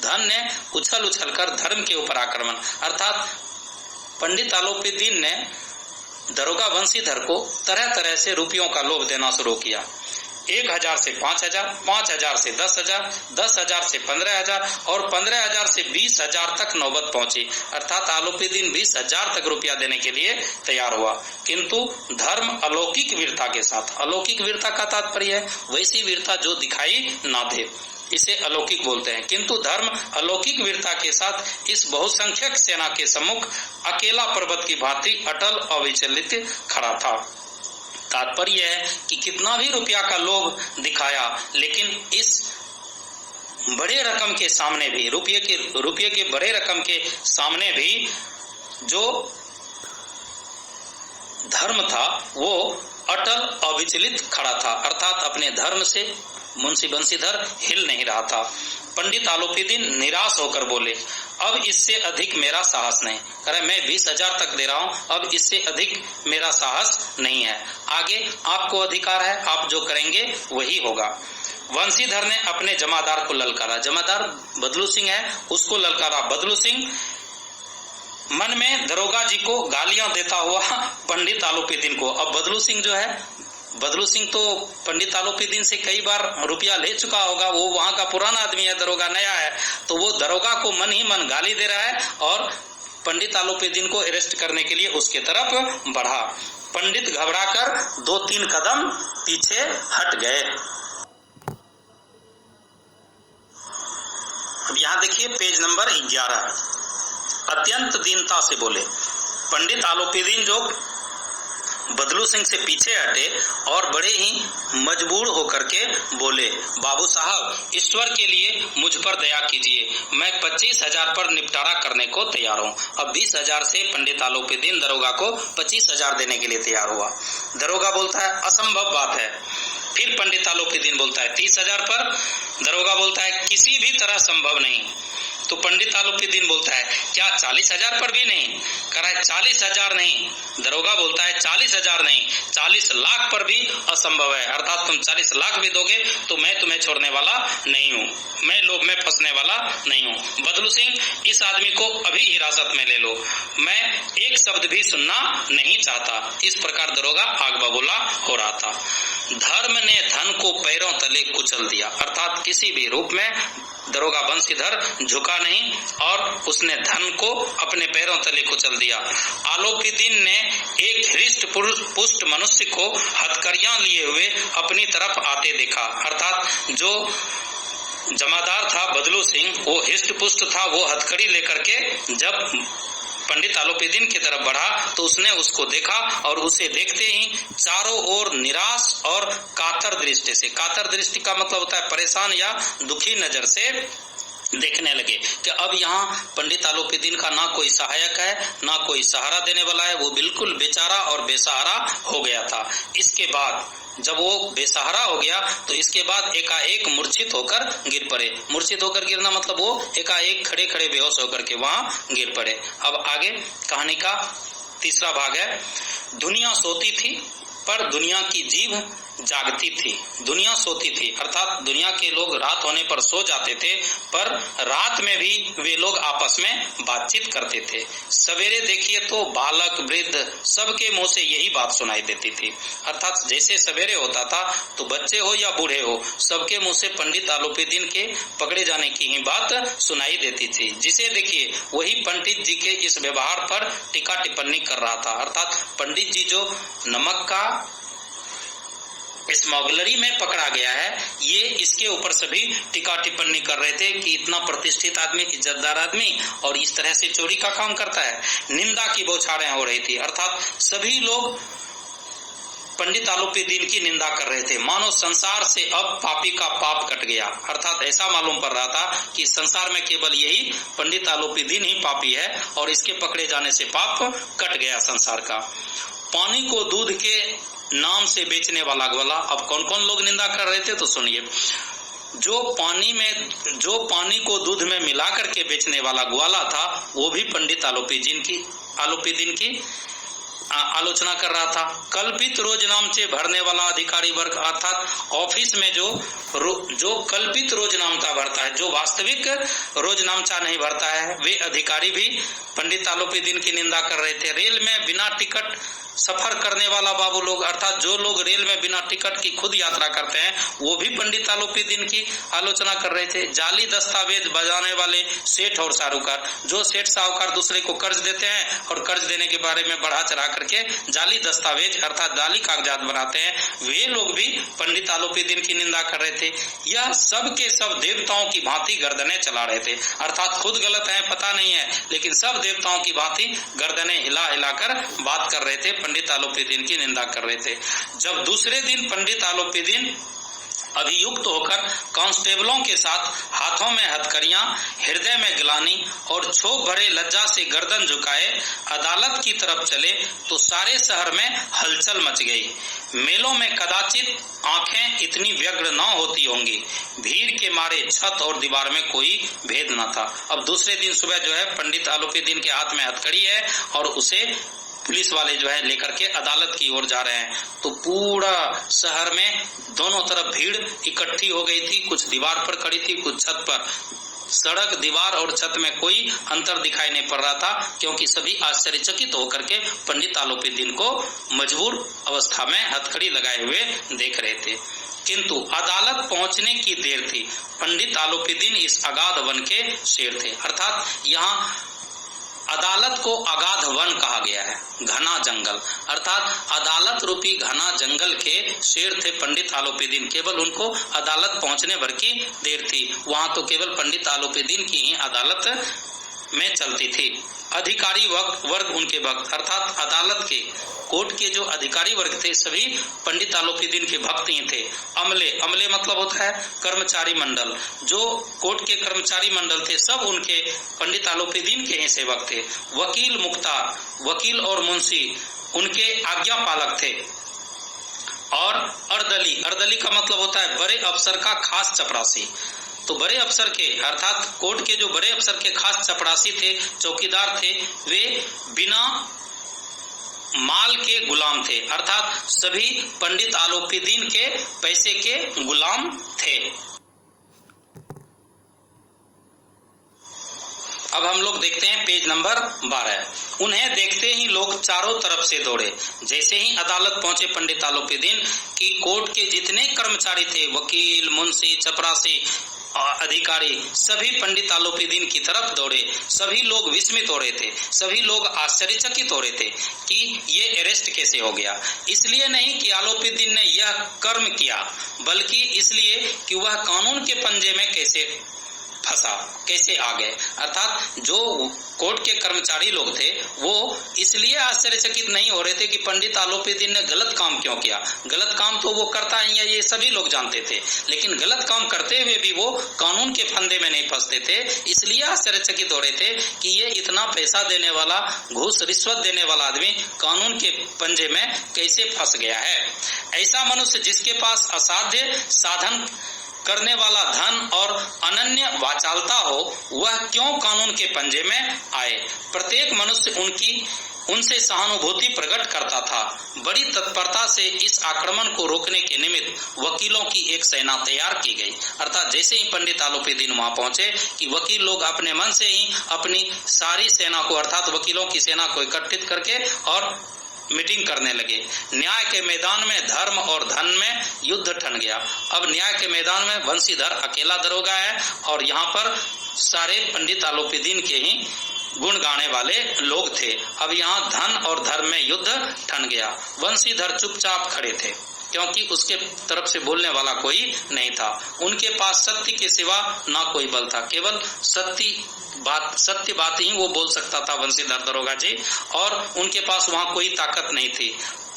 धन ने उछल कर धर्म के ऊपर आक्रमण, अर्थात पंडित आलोपीदीन ने दरोगा वंशीधर को तरह तरह से रुपयों का लोभ देना शुरू किया। 1000 से 5000, 5000 से 10,000, 10,000 से 15,000 और 15,000 से 20,000 तक नौबत पहुंची, अर्थात आलोपीदीन 20,000 तक रुपया देने के लिए तैयार हुआ। किंतु धर्म अलौकिक वीरता के साथ, अलौकिक वीरता का तात्पर्य है वैसी वीरता जो दिखाई ना दे, इसे अलौकिक बोलते हैं। किंतु धर्म अलौकिक वीरता के साथ इस बहुसंख्यक सेना के सम्मुख अकेला पर्वत की भांति अटल अविचलित खड़ा था। तात्पर्य है कि कितना भी रुपया का लोभ दिखाया, लेकिन इस बड़े रकम के सामने भी, रुपये के बड़े रकम के सामने भी जो धर्म था वो अटल अविचलित खड़ा था, अर्थात अपने धर्म से मुंशी बंशीधर हिल नहीं रहा था। पंडित आलोपीदीन निराश होकर बोले, अब इससे अधिक मेरा साहस नहीं। कह रहे मैं 20,000 तक दे रहा हूँ, अब इससे अधिक मेरा साहस नहीं है, आगे आपको अधिकार है, आप जो करेंगे वही होगा। वंशीधर ने अपने जमादार को ललकारा, जमादार बदलू सिंह है उसको ललकारा, बदलू सिंह मन में दरोगा जी को गालियां देता हुआ पंडित आलोपीदीन को। अब बदलू सिंह जो है, बदलू सिंह तो पंडित आलोपीदीन से कई बार रुपया ले चुका होगा, वो वहां का पुराना आदमी है, दरोगा नया है, तो वो दरोगा को मन ही मन गाली दे रहा है और पंडित आलोपीदीन को अरेस्ट करने के लिए उसके तरफ बढ़ा। पंडित घबराकर 2-3 कदम पीछे हट गए। अब यहाँ देखिए पेज नंबर 11। अत्यंत दीनता से बोले। पंडित आलोपीदीन जो बदलू सिंह से पीछे हटे और बड़े ही मजबूर होकर के बोले, बाबू साहब, ईश्वर के लिए मुझ पर दया कीजिए, मैं 25,000 पर निपटारा करने को तैयार हूँ। अब 20,000 से पंडित आलोपीदीन दरोगा को 25,000 देने के लिए तैयार हुआ। दरोगा बोलता है असंभव बात है। फिर पंडित आलोपीदीन बोलता है 30,000 पर। दरोगा बोलता है किसी भी तरह संभव नहीं। तो पंडित आलोपीदीन बोलता है क्या 40,000 पर भी नहीं? कह रहा है 40,000 नहीं। दरोगा बोलता है 40,000 नहीं, 40 लाख पर भी असंभव है, अर्थात तुम 40 लाख भी दोगे तो मैं तुम्हें छोड़ने वाला नहीं हूँ, मैं लोभ में फंसने वाला नहीं हूँ। बदलू सिंह, इस आदमी को अभी हिरासत में ले लो, मैं एक शब्द भी सुनना नहीं चाहता। इस प्रकार दरोगा आग बबूला हो रहा था। धर्म ने धन को पैरों तले कुचल दिया, अर्थात किसी भी रूप में दरोगा बंशीधर झुका नहीं और उसने धन को अपने पैरों तले कुचल दिया। आलोपीदीन ने एक हृष्ट पुष्ट मनुष्य को हथकड़ियां लिए हुए अपनी तरफ आते देखा, अर्थात जो जमादार था बदलू सिंह, वो हृष्ट पुष्ट था, वो हथकड़ी लेकर के जब पंडित आलोपीदीन की तरफ बढ़ा तो उसने उसको देखा और उसे देखते ही चारों ओर निराश और कातर दृष्टि से, कातर दृष्टि का मतलब होता है परेशान या दुखी नजर से देखने लगे कि अब यहाँ पंडित आलोपीदीन का ना कोई सहायक है, ना कोई सहारा देने वाला है, वो बिल्कुल बेचारा और बेसहारा हो गया था। इसके बाद जब वो बेसहारा हो गया तो इसके बाद एकाएक मूर्छित होकर गिर पड़े। मूर्छित होकर गिरना मतलब वो एकाएक खड़े खड़े बेहोश होकर के वहां गिर पड़े। अब आगे कहानी का तीसरा भाग है। दुनिया सोती थी पर दुनिया की जीभ जागती थी। दुनिया सोती थी अर्थात दुनिया के लोग रात होने पर सो जाते थे, पर रात में भी वे लोग आपस में बातचीत करते थे। सवेरे देखिए तो बालक वृद्ध सबके मुंह से यही बात सुनाई देती थी, अर्थात जैसे सवेरे होता था तो बच्चे हो या बूढ़े हो सबके मुंह से पंडित आलोपीदीन के पकड़े जाने की ही बात सुनाई देती थी। जिसे देखिए वही पंडित जी के इस व्यवहार पर टीका टिप्पणी कर रहा था, अर्थात पंडित जी जो नमक का स्मगलरी में पकड़ा गया है, ये इसके ऊपर सभी टीका टिप्पणी कर रहे थे कि इतना प्रतिष्ठित आदमी, इज्जतदार आदमी और इस तरह से चोरी का काम करता है। निंदा की बौछारें हो रही थी, अर्थात सभी लोग पंडित आलोपीदीन की निंदा कर रहे थे। मानो संसार से अब पापी का पाप कट गया, अर्थात ऐसा मालूम पड़ रहा था कि संसार में केवल यही पंडित आलोपीदीन ही पापी है और इसके पकड़े जाने से पाप कट गया संसार का। पानी को दूध के नाम से बेचने वाला ग्वाला, अब कौन कौन लोग निंदा कर रहे थे तो सुनिए। जो पानी को दूध में मिला करके बेचने वाला ग्वाला था वो भी पंडित आलोपीदीन की आलोचना कर रहा था। कल्पित रोजनामचे भरने वाला अधिकारी वर्ग, अर्थात ऑफिस में जो कल्पित रोजनामचा भरता है, जो वास्तविक रोजनामचा नहीं भरता है, वे अधिकारी भी पंडित आलोपीदीन की निंदा कर रहे थे। रेल में बिना टिकट सफर करने वाला बाबू लोग, अर्थात जो लोग रेल में बिना टिकट की खुद यात्रा करते हैं, वो भी पंडित आलोपीदीन की आलोचना कर रहे थे। जाली दस्तावेज बजाने वाले सेठ और साहूकार, जो सेठ साहूकार दूसरे को कर्ज देते हैं और कर्ज देने के बारे में बढ़ा चढ़ा करके जाली दस्तावेज अर्थात जाली कागजात बनाते हैं, वे लोग भी पंडित आलोपीदीन की निंदा कर रहे थे। यह सब के सब देवताओं की भांति गर्दनें चला रहे थे, अर्थात खुद गलत है पता नहीं है, लेकिन सब देवताओं की भांति गर्दनें हिला हिलाकर बात कर रहे थे, पंडित आलोपीदीन की निंदा कर रहे थे। जब दूसरे दिन पंडित आलोपीदीन अभियुक्त होकर कांस्टेबलों के साथ हाथों में हथकड़ियां, हृदय में गिलानी और क्षोभ भरे लज्जा से गर्दन झुकाए अदालत की तरफ चले तो सारे शहर में हलचल मच गई। मेलों में कदाचित आंखें इतनी व्यग्र न होती होंगी, भीड़ के मारे छत और दीवार में कोई भेद न था। अब दूसरे दिन सुबह जो है पंडित आलोपीदीन के हाथ में हथकड़ी है और उसे पुलिस वाले जो है लेकर के अदालत की ओर जा रहे हैं, तो पूरा शहर में दोनों तरफ भीड़ इकट्ठी हो गई थी, कुछ दीवार पर खड़ी थी, कुछ छत पर। सड़क, दीवार और छत में कोई अंतर दिखाई नहीं पड़ रहा था, क्योंकि सभी आश्चर्यचकित होकर के पंडित आलोपीदीन को मजबूर अवस्था में हथकड़ी लगाए हुए देख रहे थे। किंतु अदालत पहुंचने की देर थी। पंडित आलोपीदीन इस अगाध वन के शेर थे। अर्थात यहाँ अदालत को अगाध वन कहा गया है, घना जंगल। अर्थात अदालत रूपी घना जंगल के शेर थे पंडित आलोपीदीन। केवल उनको अदालत पहुंचने भर की देर थी। वहां तो केवल पंडित आलोपीदीन की ही अदालत में चलती थी। अधिकारी वर्ग उनके भक्त, अर्थात अदालत के, कोर्ट के जो अधिकारी वर्ग थे सभी पंडित आलोपीदीन के भक्त ही थे। अमले मतलब होता है कर्मचारी मंडल। जो कोर्ट के कर्मचारी मंडल थे सब उनके पंडित आलोपीदीन के ही सेवक थे। वकील मुख्तार, वकील और मुंशी उनके आज्ञा पालक थे। और अर्दली का मतलब होता है बड़े अफसर का खास चपरासी। तो बड़े अफसर के, अर्थात कोर्ट के जो बड़े अफसर के खास चपरासी थे, चौकीदार थे, वे बिना माल के गुलाम थे। अर्थात सभी पंडित आलोपीदीन के पैसे के गुलाम थे। अब हम लोग देखते हैं पेज नंबर 12। उन्हें देखते ही लोग चारों तरफ से दौड़े। जैसे ही अदालत पहुंचे पंडित आलोपीदीन की कोर्ट के जितने कर्मचारी थे, वकील, मुंशी, चपरासी, अधिकारी, सभी पंडित आलोपीदीन की तरफ दौड़े। सभी लोग विस्मित हो रहे थे, सभी लोग आश्चर्यचकित हो रहे थे कि ये अरेस्ट कैसे हो गया। इसलिए नहीं कि आलोपीदीन ने यह कर्म किया, बल्कि इसलिए कि वह कानून के पंजे में कैसे फंसा, कैसे आ गए। अर्थात जो कोर्ट के कर्मचारी लोग थे वो इसलिए आश्चर्यचकित नहीं हो रहे थे कि पंडित आलोपीदीन ने गलत काम क्यों किया। गलत काम तो वो करता ही है, ये सभी लोग जानते थे, लेकिन गलत काम करते हुए भी वो कानून के फंदे में नहीं फंसते थे। इसलिए आश्चर्यचकित हो रहे थे कि ये इतना पैसा देने वाला, घूस रिश्वत देने वाला आदमी कानून के पंजे में कैसे फंस गया है। ऐसा मनुष्य जिसके पास असाध्य साधन करने वाला धन और अनन्य वाचालता हो, वह क्यों कानून के पंजे में आए। प्रत्येक मनुष्य उनसे सहानुभूति प्रकट करता था। बड़ी तत्परता से इस आक्रमण को रोकने के निमित्त वकीलों की एक सेना तैयार की गई। अर्थात जैसे ही पंडित आलोपीदीन वहां पहुंचे कि वकील लोग अपने मन से ही अपनी सारी सेना को, अर्थात वकीलों की सेना को इकट्ठित करके और मीटिंग करने लगे। न्याय के मैदान में धर्म और धन में युद्ध ठन गया। अब न्याय के मैदान में वंशीधर अकेला दरोगा है और यहाँ पर सारे पंडित आलोपीदीन के ही गुण गाने वाले लोग थे। अब यहाँ धन और धर्म में युद्ध ठन गया। वंशीधर चुपचाप खड़े थे क्योंकि उसके तरफ से बोलने वाला कोई नहीं था। उनके पास सत्य के सिवा ना कोई बल था। केवल सत्य बात ही वो बोल सकता था वंशीधर दरोगा जी, और उनके पास वहां कोई ताकत नहीं थी।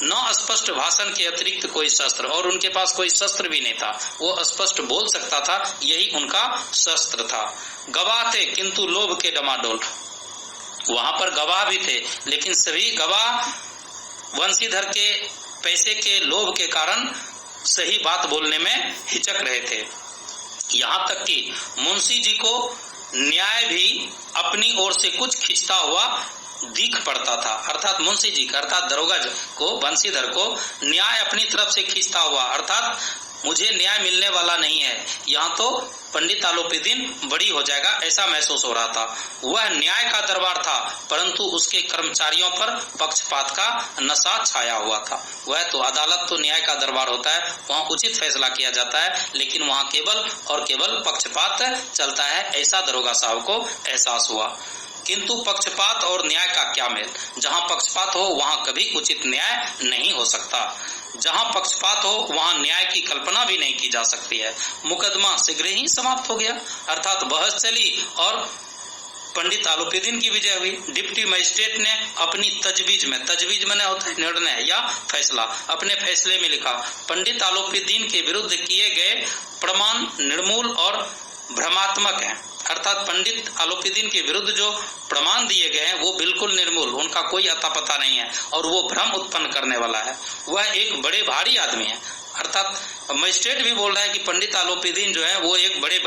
न स्पष्ट भाषण के अतिरिक्त कोई शस्त्र, और उनके पास कोई शस्त्र भी नहीं था। वो स्पष्ट बोल सकता था, यही उनका शस्त्र था। गवाह थे किंतु लोभ के डमाडोल। वहां पर गवाह भी थे, लेकिन सभी गवाह वंशीधर के पैसे के लोभ के कारण सही बात बोलने में हिचक रहे थे। यहाँ तक कि मुंशी जी को न्याय भी अपनी ओर से कुछ खींचता हुआ दिख पड़ता था। अर्थात मुंशी जी का, अर्थात दरोगा को, वंशीधर को न्याय अपनी तरफ से खींचता हुआ, अर्थात मुझे न्याय मिलने वाला नहीं है, यहाँ तो पंडित आलोपीदीन बड़ी हो जाएगा, ऐसा महसूस हो रहा था। वह न्याय का दरबार था, परंतु उसके कर्मचारियों पर पक्षपात का नशा छाया हुआ था। वह तो अदालत तो न्याय का दरबार होता है, वहाँ उचित फैसला किया जाता है, लेकिन वहाँ केवल और केवल पक्षपात चलता है, ऐसा दरोगा साहब को एहसास हुआ। किंतु पक्षपात और न्याय का क्या मेल। जहाँ पक्षपात हो वहाँ कभी उचित न्याय नहीं हो सकता। जहाँ पक्षपात हो वहाँ न्याय की कल्पना भी नहीं की जा सकती है। मुकदमा शीघ्र ही समाप्त हो गया, अर्थात बहस चली और पंडित आलोपीदीन की विजय हुई। डिप्टी मजिस्ट्रेट ने अपनी तजवीज में, तजवीज में होता है निर्णय या फैसला, अपने फैसले में लिखा, पंडित आलोपीदीन के विरुद्ध किए गए प्रमाण निर्मूल और भ्रमात्मक हैं। अर्थात पंडित आलोपीदीन के विरुद्ध जो प्रमाण दिए गए हैं वो बिल्कुल निर्मूल, उनका कोई अता पता नहीं है और वो भ्रम उत्पन्न करने वाला है। वह एक बड़े भारी आदमी है। अर्थात मजिस्ट्रेट भी बोल रहा है कि पंडित आलोपीदीन जो है वो एक बड़े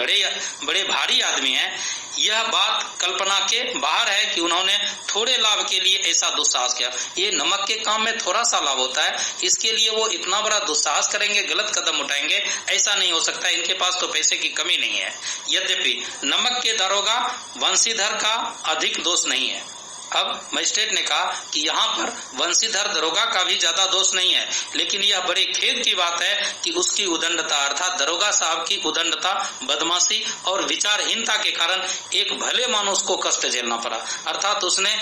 भारी आदमी है। यह बात कल्पना के बाहर है कि उन्होंने थोड़े लाभ के लिए ऐसा दुस्साहस किया। ये नमक के काम में थोड़ा सा लाभ होता है, इसके लिए वो इतना बड़ा दुस्साहस करेंगे, गलत कदम उठाएंगे, ऐसा नहीं हो सकता। इनके पास तो पैसे की कमी नहीं है। यद्यपि नमक के दरोगा वंशीधर का अधिक दोष नहीं है। अब मजिस्ट्रेट ने कहा कि यहाँ पर वंशीधर दरोगा का भी ज्यादा दोष नहीं है, लेकिन यह बड़े खेद की बात है कि उसकी उदंडता अर्थात दरोगा साहब की उदंडता, बदमाशी और विचारहीनता के कारण एक भले मानुष को कष्ट झेलना पड़ा। अर्थात उसने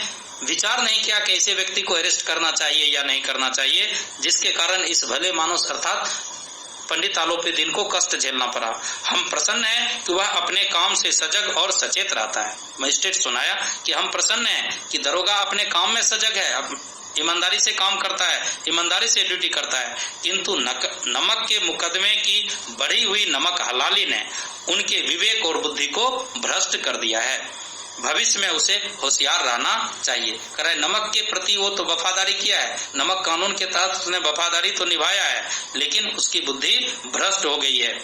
विचार नहीं किया कि ऐसे व्यक्ति को अरेस्ट करना चाहिए या नहीं करना चाहिए, जिसके कारण इस भले मानुष अर्थात पंडित आलोपीदीन को कष्ट झेलना पड़ा। हम प्रसन्न हैं कि वह अपने काम से सजग और सचेत रहता है। मजिस्ट्रेट सुनाया कि हम प्रसन्न हैं कि दरोगा अपने काम में सजग है, ईमानदारी से काम करता है, ईमानदारी से ड्यूटी करता है, किंतु नमक के मुकदमे की बढ़ी हुई नमक हलाली ने उनके विवेक और बुद्धि को भ्रष्ट कर दिया है। भविष्य में उसे होशियार रहना चाहिए। कह रहा है नमक के प्रति वो तो वफादारी किया है, नमक कानून के तहत उसने वफादारी तो निभाया है, लेकिन उसकी बुद्धि भ्रष्ट हो गई है।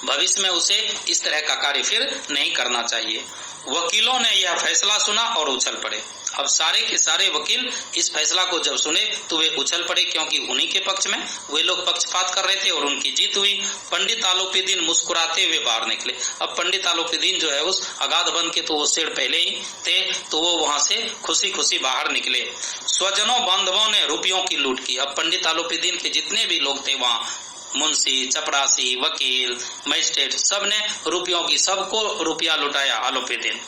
भविष्य में उसे इस तरह का कार्य फिर नहीं करना चाहिए। वकीलों ने यह फैसला सुना और उछल पड़े। अब सारे के सारे वकील इस फैसला को जब सुने तो वे उछल पड़े, क्योंकि उन्हीं के पक्ष में वे लोग पक्षपात कर रहे थे और उनकी जीत हुई। पंडित आलोपीदीन मुस्कुराते हुए बाहर निकले। अब पंडित आलोपीदीन जो है उस अगाध वन के तो वो शेर पहले ही थे, तो वो वहां से खुशी खुशी बाहर निकले। स्वजनों बांधवों ने रुपयों की लूट की। अब पंडित आलोपीदीन के जितने भी लोग थे वहाँ, मुंशी, चपरासी, वकील, मजिस्ट्रेट, सब ने रुपयों की, सबको रुपया लुटाया आलोपीदीन।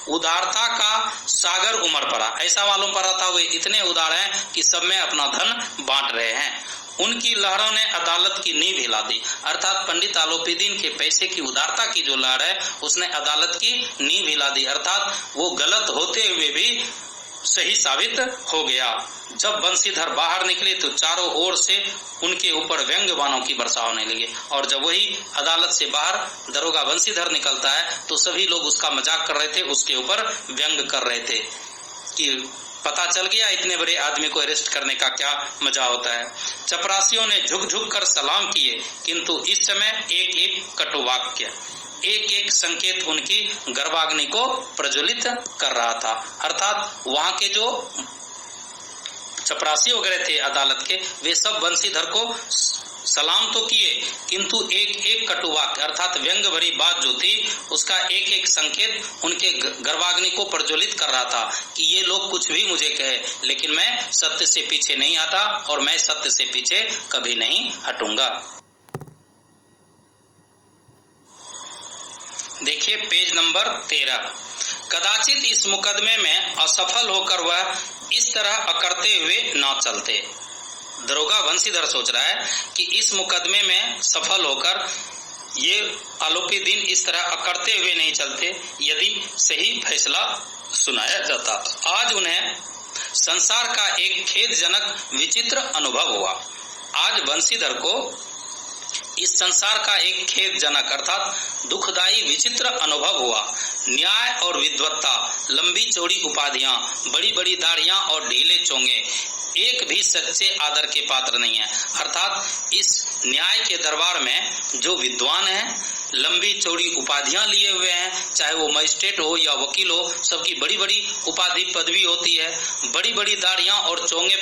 उदारता का सागर उमड़ पड़ा। ऐसा मालूम पड़ा था वे इतने उदार हैं कि सब में अपना धन बांट रहे हैं। उनकी लहरों ने अदालत की नींव हिला दी। अर्थात पंडित आलोपीदीन के पैसे की उदारता की जो लहर है उसने अदालत की नींव हिला दी। अर्थात वो गलत होते हुए भी सही साबित हो गया। जब बंशीधर बाहर निकले तो चारों ओर से उनके ऊपर व्यंग्य बाणों की वर्षा होने लगे, और जब वही अदालत से बाहर दरोगा बंशीधर निकलता है तो सभी लोग उसका मजाक कर रहे थे, उसके ऊपर व्यंग्य कर रहे थे कि पता चल गया इतने बड़े आदमी को अरेस्ट करने का क्या मजा होता है। चपरासियों ने झुक झुक कर सलाम किए, किंतु इस समय एक एक कटुवाक्य, एक एक संकेत उनकी गर्वाग्नि को प्रज्वलित कर रहा था। अर्थात वहां के जो चपरासी वगैरह थे अदालत के, वे सब बंशीधर को सलाम तो किए, किंतु एक एक कटुवाक्य अर्थात व्यंग भरी बात जो थी उसका एक एक संकेत उनके गर्वाग्नि को प्रज्वलित कर रहा था कि ये लोग कुछ भी मुझे कहे, लेकिन मैं सत्य से पीछे नहीं आता और मैं सत्य से पीछे कभी नहीं हटूंगा। देखिए पेज नंबर 13। कदाचित इस मुकदमे में असफल होकर वह इस तरह अकड़ते हुए न चलते। दरोगा बंशीधर सोच रहा है कि इस मुकदमे में सफल होकर ये आलोपीदीन इस तरह अकड़ते हुए नहीं चलते यदि सही फैसला सुनाया जाता। आज उन्हें संसार का एक खेदजनक विचित्र अनुभव हुआ। आज बंशीधर को इस संसार का एक खेदजनक अर्थात दुखदायी विचित्र अनुभव हुआ। न्याय और विद्वत्ता, लंबी चौड़ी उपाधियां, बड़ी बड़ी दाढ़ियां और ढीले चोंगे एक भी सच्चे आदर के पात्र नहीं है। अर्थात इस न्याय के दरबार में जो विद्वान हैं, लंबी चौड़ी उपाधियां लिए हुए हैं, चाहे वो मजिस्ट्रेट हो या वकील हो, सबकी बड़ी बड़ी उपाधि पदवी होती है। बड़ी बड़ी दाढ़ियां और चोंगे,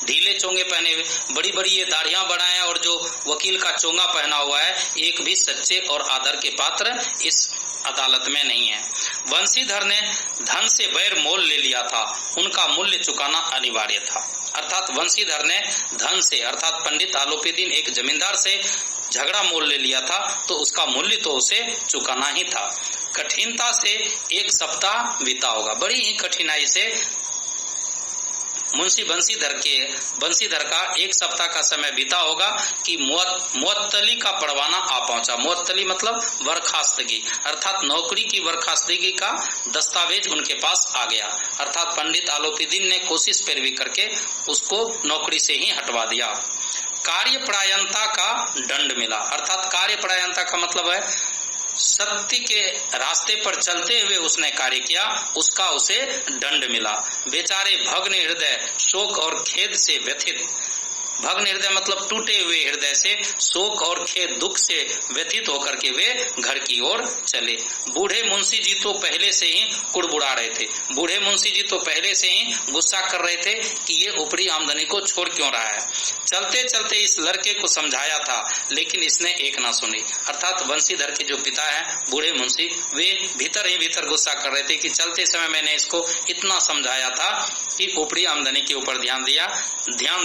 ढीले चोंगे पहने हुए, बड़ी बड़ी ये दाढ़ियां बनाए और जो वकील का चोंगा पहना हुआ है, एक भी सच्चे और आदर के पात्र इस अदालत में नहीं है। बंशीधर ने धन से बैर मोल ले लिया था, उनका मूल्य चुकाना अनिवार्य था। अर्थात बंशीधर ने धन से अर्थात पंडित आलोपीदीन एक जमींदार से झगड़ा मोल ले लिया था, तो उसका मूल्य तो उसे चुकाना ही था। कठिनता से एक सप्ताह बीता होगा, बड़ी ही कठिनाई से मुंशी बंशीधर का एक सप्ताह का समय बीता होगा कि मुअत्तली का परवाना आ पहुंचा। मुअत्तली मतलब बर्खास्तगी, अर्थात नौकरी की बर्खास्तगी का दस्तावेज उनके पास आ गया। अर्थात पंडित आलोपीदीन ने कोशिश पैरवी करके उसको नौकरी से ही हटवा दिया। कार्यपरायणता का दंड मिला। अर्थात कार्यपरायणता का मतलब है सत्य के रास्ते पर चलते हुए उसने कार्य किया, उसका उसे दंड मिला। बेचारे भग्न हृदय, शोक और खेद से व्यथित भग्न हृदय मतलब टूटे हुए हृदय से, शोक और खेद दुख से व्यथित होकर के वे घर की ओर चले। बूढ़े मुंशी जी तो पहले से ही कुड़बुड़ा रहे थे, बूढ़े मुंशी जी तो पहले से ही गुस्सा कर रहे थे कि ये ऊपरी आमदनी को छोड़ क्यों रहा है। चलते चलते इस लड़के को समझाया था, लेकिन इसने एक ना सुनी। अर्थात बंशीधर के जो पिता है बूढ़े मुंशी, वे भीतर ही भीतर गुस्सा कर रहे थे कि चलते समय मैंने इसको इतना समझाया था कि ऊपरी आमदनी के ऊपर ध्यान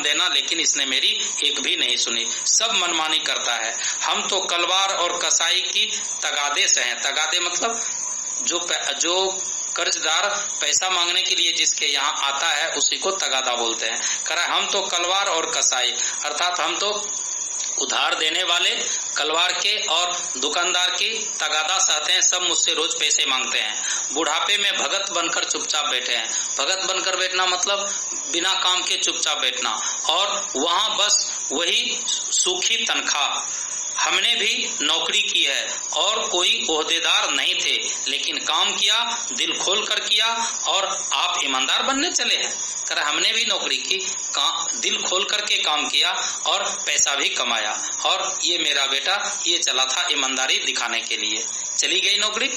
देना, लेकिन इसने मेरी एक भी नहीं सुनी, सब मनमानी करता है। हम तो कलवार और कसाई की तगादे से हैं। तगादे मतलब जो कर्जदार पैसा मांगने के लिए जिसके यहाँ आता है उसी को तगादा बोलते हैं। करा हम तो कलवार और कसाई, अर्थात हम तो उधार देने वाले कलवार के और दुकानदार की तगादा सहते हैं। सब मुझसे रोज पैसे मांगते हैं। बुढ़ापे में भगत बनकर चुपचाप बैठे हैं। भगत बनकर बैठना मतलब बिना काम के चुपचाप बैठना, और वहां बस वही सूखी तनख्वाह। हमने भी नौकरी की है और कोई ओहदेदार नहीं थे, लेकिन काम किया, दिल खोल कर किया, और आप ईमानदार बनने चले हैं। कर हमने भी नौकरी की, दिल खोल करके काम किया और पैसा भी कमाया, और ये मेरा बेटा ये चला था ईमानदारी दिखाने के लिए। चली गई नौकरी।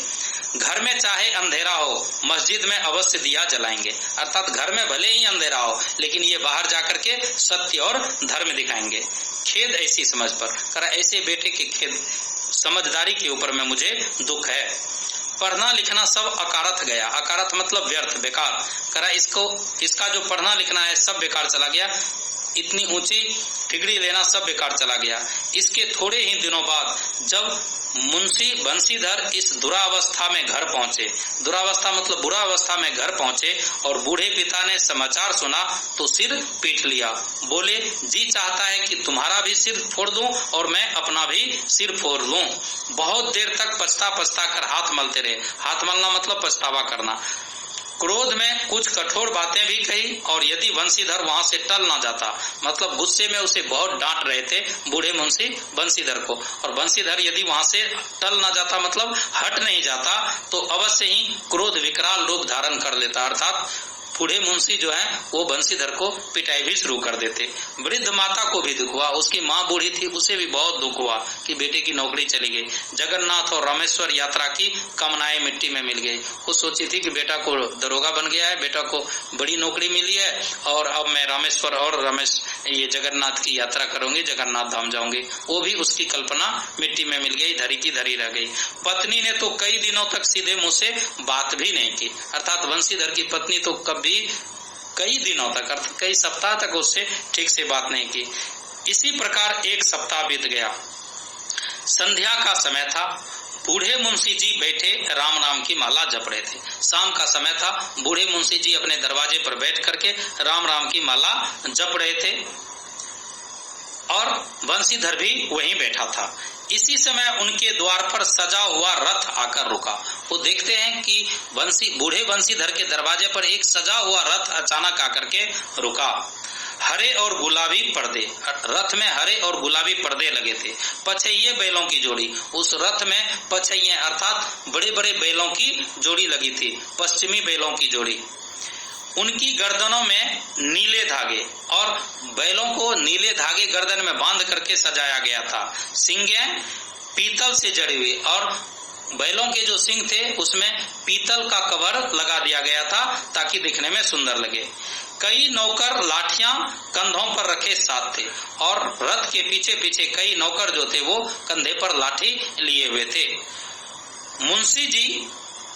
घर में चाहे अंधेरा हो, मस्जिद में अवश्य दिया जलाएंगे। अर्थात घर में भले ही अंधेरा हो, लेकिन ये बाहर जाकर के सत्य और धर्म दिखाएंगे। खेद ऐसी समझ पर, कर ऐसे बेटे के खेद समझदारी के ऊपर में मुझे दुख है। पढ़ना लिखना सब अकारथ गया। अकारथ मतलब व्यर्थ, बेकार। करा इसका जो पढ़ना लिखना है सब बेकार चला गया। इतनी ऊंची डिग्री लेना सब बेकार चला गया। इसके थोड़े ही दिनों बाद जब मुंशी बंशीधर इस दुरावस्था में घर पहुंचे, दुरावस्था मतलब बुरा अवस्था में घर पहुंचे, और बूढ़े पिता ने समाचार सुना तो सिर पीट लिया। बोले, जी चाहता है कि तुम्हारा भी सिर फोड़ दूं और मैं अपना भी सिर फोड़ लूं। बहुत देर तक पछता कर हाथ मलते रहे। हाथ मलना मतलब पछतावा करना। क्रोध में कुछ कठोर बातें भी कही, और यदि बंशीधर वहां से टल ना जाता, मतलब गुस्से में उसे बहुत डांट रहे थे बूढ़े मुंशी बंशीधर को, और बंशीधर यदि वहां से टल ना जाता मतलब हट नहीं जाता, तो अवश्य ही क्रोध विकराल रूप धारण कर लेता। अर्थात बूढ़े मुंशी जो है वो बंशीधर को पिटाई भी शुरू कर देते। वृद्ध माता को भी दुख हुआ, उसकी माँ बूढ़ी थी, उसे भी बहुत दुख हुआ कि बेटे की नौकरी चली गई। जगन्नाथ और रामेश्वर यात्रा की कामनाएं मिट्टी में मिल गई। वो सोची थी कि बेटा को दरोगा बन गया है, बेटा को बड़ी नौकरी मिली है, और अब मैं रामेश्वर और ये जगन्नाथ की यात्रा करूंगी, जगन्नाथ धाम जाऊंगी। वो भी उसकी कल्पना मिट्टी में मिल गई, धरी की धरी रह गई। पत्नी ने तो कई दिनों तक सीधे मुंह से बात भी नहीं की। अर्थात बंशीधर की पत्नी तो कभी कई दिनों तक, अर्थात कई सप्ताह तक उससे ठीक से बात नहीं की। इसी प्रकार एक सप्ताह बीत गया। संध्या का समय था। बूढ़े मुंशी जी बैठे राम नाम की माला जप रहे थे। शाम का समय था। बूढ़े मुंशी जी अपने दरवाजे पर बैठ करके राम राम की माला जप रहे थे, और बंशीधर भी वहीं बैठा था। इसी समय उनके द्वार पर सजा हुआ रथ आकर रुका। वो देखते हैं कि बूढ़े बंशीधर के दरवाजे पर एक सजा हुआ रथ अचानक आकर के रुका। हरे और गुलाबी पर्दे, रथ में हरे और गुलाबी पर्दे लगे थे। पछैये बैलों की जोड़ी, उस रथ में पछैये अर्थात बड़े बड़े बैलों की जोड़ी लगी थी, पश्चिमी बैलों की जोड़ी। उनकी गर्दनों में नीले धागे, और बैलों को नीले धागे गर्दन में बांध करके सजाया गया था। सिंगें पीतल से जड़ी हुई, और बैलों के जो सिंग थे उसमें पीतल का कवर लगा दिया गया था ताकि दिखने में सुंदर लगे। कई नौकर लाठियां कंधों पर रखे साथ थे, और रथ के पीछे पीछे कई नौकर जो थे वो कंधे पर लाठी लिए हुए थे। मुंशी जी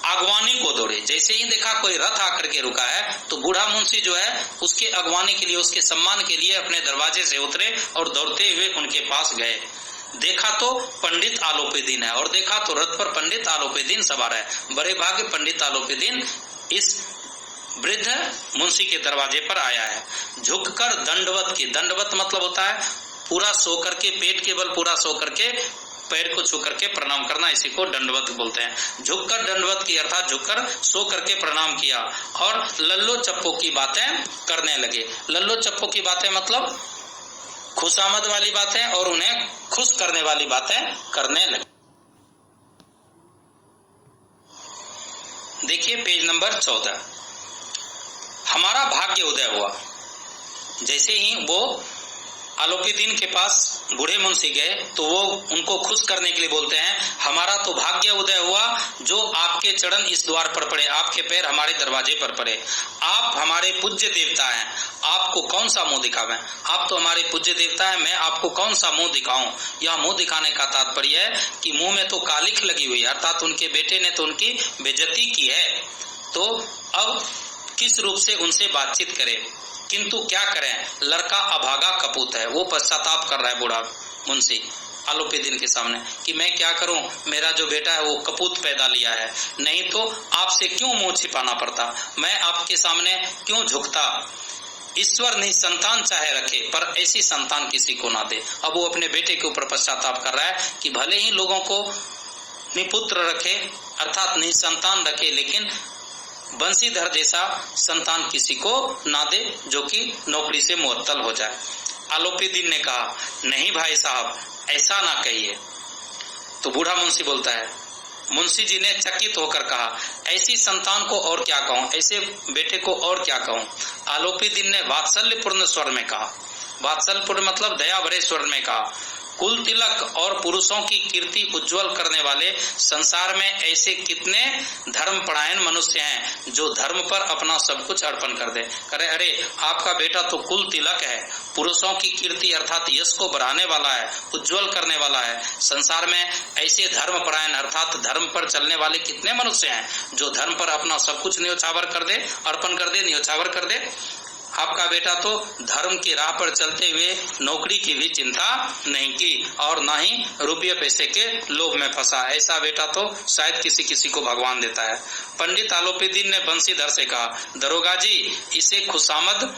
अगवानी को दौड़े। जैसे ही देखा कोई रथ आकर के रुका है तो बूढ़ा मुंशी जो है उसके अगवानी के लिए, उसके सम्मान के लिए अपने दरवाजे से उतरे और दौड़ते हुए उनके पास गए। देखा तो पंडित आलोपीदीन है, और देखा तो रथ पर पंडित आलोपीदीन सवार है। बड़े भाग्य पंडित आलोपीदीन इस वृद्ध मुंशी के दरवाजे पर आया है। झुककर दंडवत की, दंडवत मतलब होता है पूरा सो करके, पेट के बल पूरा सो करके पैर को छू करके प्रणाम करना, इसी को दंडवत बोलते हैं। झुककर दंडवत की अर्थात झुककर सो करके प्रणाम किया, और लल्लो चप्पो की बातें करने लगे। लल्लो चप्पो की बातें मतलब खुशामद वाली बातें और उन्हें खुश करने वाली बातें करने लगे। देखिए पेज नंबर 14। हमारा भाग्य उदय हुआ। जैसे ही वो आलोपीदीन के पास बूढ़े मुंशी गए तो वो उनको खुश करने के लिए बोलते हैं, हमारा तो भाग्य उदय हुआ जो आपके चरण इस द्वार पर पड़े, आपके पैर हमारे दरवाजे पर पड़े। आप हमारे पूज्य देवता हैं, आपको कौन सा मुंह दिखावें? आप तो हमारे पूज्य देवता हैं, मैं आपको कौन सा मुंह दिखाऊं? यह मुंह दिखाने का तात्पर्य है कि मुंह में तो कालिख लगी हुई है, अर्थात उनके बेटे ने तो उनकी बेइज्जती की है, तो अब किस रूप से उनसे बातचीत करें? किंतु क्या करें, लड़का अभागा कपूत है। वो पश्चाताप कर रहा है बूढ़ा मुंशी आलोपीदीन के सामने कि मैं क्या करूं, मेरा जो बेटा है वो कपूत पैदा लिया है, नहीं तो आपसे क्यों मुंह छिपाना पड़ता, मैं आपके सामने क्यों झुकता। ईश्वर नहीं संतान चाहे रखे पर ऐसी संतान किसी को ना दे। अब वो अपने बेटे के ऊपर पश्चाताप कर रहा है कि भले ही लोगों को निपुत्र रखे अर्थात निसंतान रखे, लेकिन बंशीधर जैसा संतान किसी को ना दे जो कि नौकरी से मुअत्तल हो जाए। आलोपीदीन ने कहा, नहीं भाई साहब ऐसा ना कहिए। तो बूढ़ा मुंशी बोलता है, मुंशी जी ने चकित होकर कहा, ऐसी संतान को और क्या कहूं, ऐसे बेटे को और क्या कहूं। आलोपीदीन ने वात्सल्यपूर्ण स्वर में कहा, वात्सल्यपूर्ण मतलब दया भरे स्वर में कहा, कुल तिलक और पुरुषों की कीर्ति उज्जवल करने वाले संसार में ऐसे कितने धर्मपरायण मनुष्य हैं जो धर्म पर अपना सब कुछ अर्पण कर दे। करे अरे आपका बेटा तो कुल तिलक है, पुरुषों की कीर्ति अर्थात यश को बढ़ाने वाला है, उज्जवल करने वाला है। संसार में ऐसे धर्मपरायण अर्थात धर्म पर चलने वाले कितने मनुष्य हैं जो धर्म पर अपना सब कुछ न्योछावर कर दे, अर्पण कर दे, न्योछावर कर दे। आपका बेटा तो धर्म की राह पर चलते हुए नौकरी की भी चिंता नहीं की और ना ही रुपये पैसे के लोभ में फंसा। ऐसा बेटा तो शायद किसी किसी को भगवान देता है। पंडित आलोपीदीन ने बंशीधर से कहा, दरोगा जी इसे खुशामद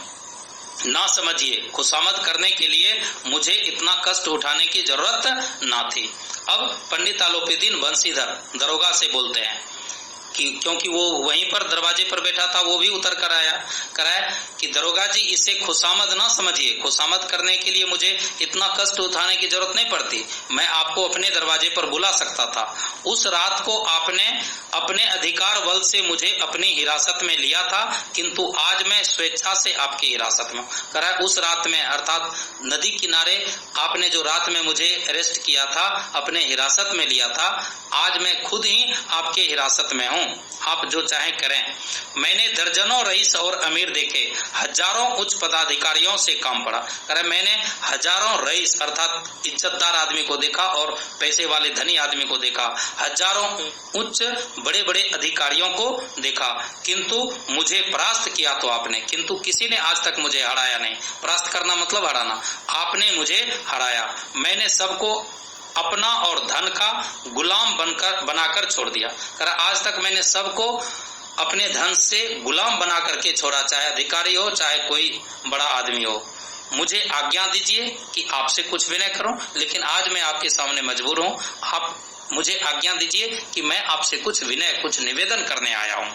ना समझिए, खुशामद करने के लिए मुझे इतना कष्ट उठाने की जरूरत ना थी। अब पंडित आलोपीदीन बंशीधर दरोगा से बोलते हैं कि क्योंकि वो वहीं पर दरवाजे पर बैठा था, वो भी उतर कर कराया कि दरोगा जी इसे खुशामद ना समझिए, खुशामद करने के लिए मुझे इतना कष्ट उठाने की जरूरत नहीं पड़ती, मैं आपको अपने दरवाजे पर बुला सकता था। उस रात को आपने अपने अधिकार बल से मुझे अपनी हिरासत में लिया था, किंतु आज मैं स्वेच्छा से आपकी हिरासत में कराया। उस रात में अर्थात नदी किनारे आपने जो रात में मुझे अरेस्ट किया था, अपने हिरासत में लिया था, आज मैं खुद ही आपके हिरासत में हूँ, आप जो चाहे करें। मैंने दर्जनों रईस और अमीर देखे, हजारों उच्च पदाधिकारियों से काम पड़ा। करे मैंने हजारों रईस अर्थात इज्जतदार आदमी को देखा और पैसे वाले धनी आदमी को देखा, हजारों उच्च बड़े बड़े अधिकारियों को देखा, किंतु मुझे परास्त किया तो आपने, किंतु किसी ने आज तक मुझे हराया नहीं। परास्त करना मतलब हराना, आपने मुझे हराया। मैंने सबको अपना और धन का गुलाम बनाकर छोड़ दिया। करा आज तक मैंने सबको अपने धन से गुलाम बना करके छोड़ा, चाहे अधिकारी हो चाहे कोई बड़ा आदमी हो। मुझे आज्ञा दीजिए कि आपसे कुछ विनय करूं, लेकिन आज मैं आपके सामने मजबूर हूं। आप मुझे आज्ञा दीजिए कि मैं आपसे कुछ विनय, कुछ निवेदन करने आया हूं।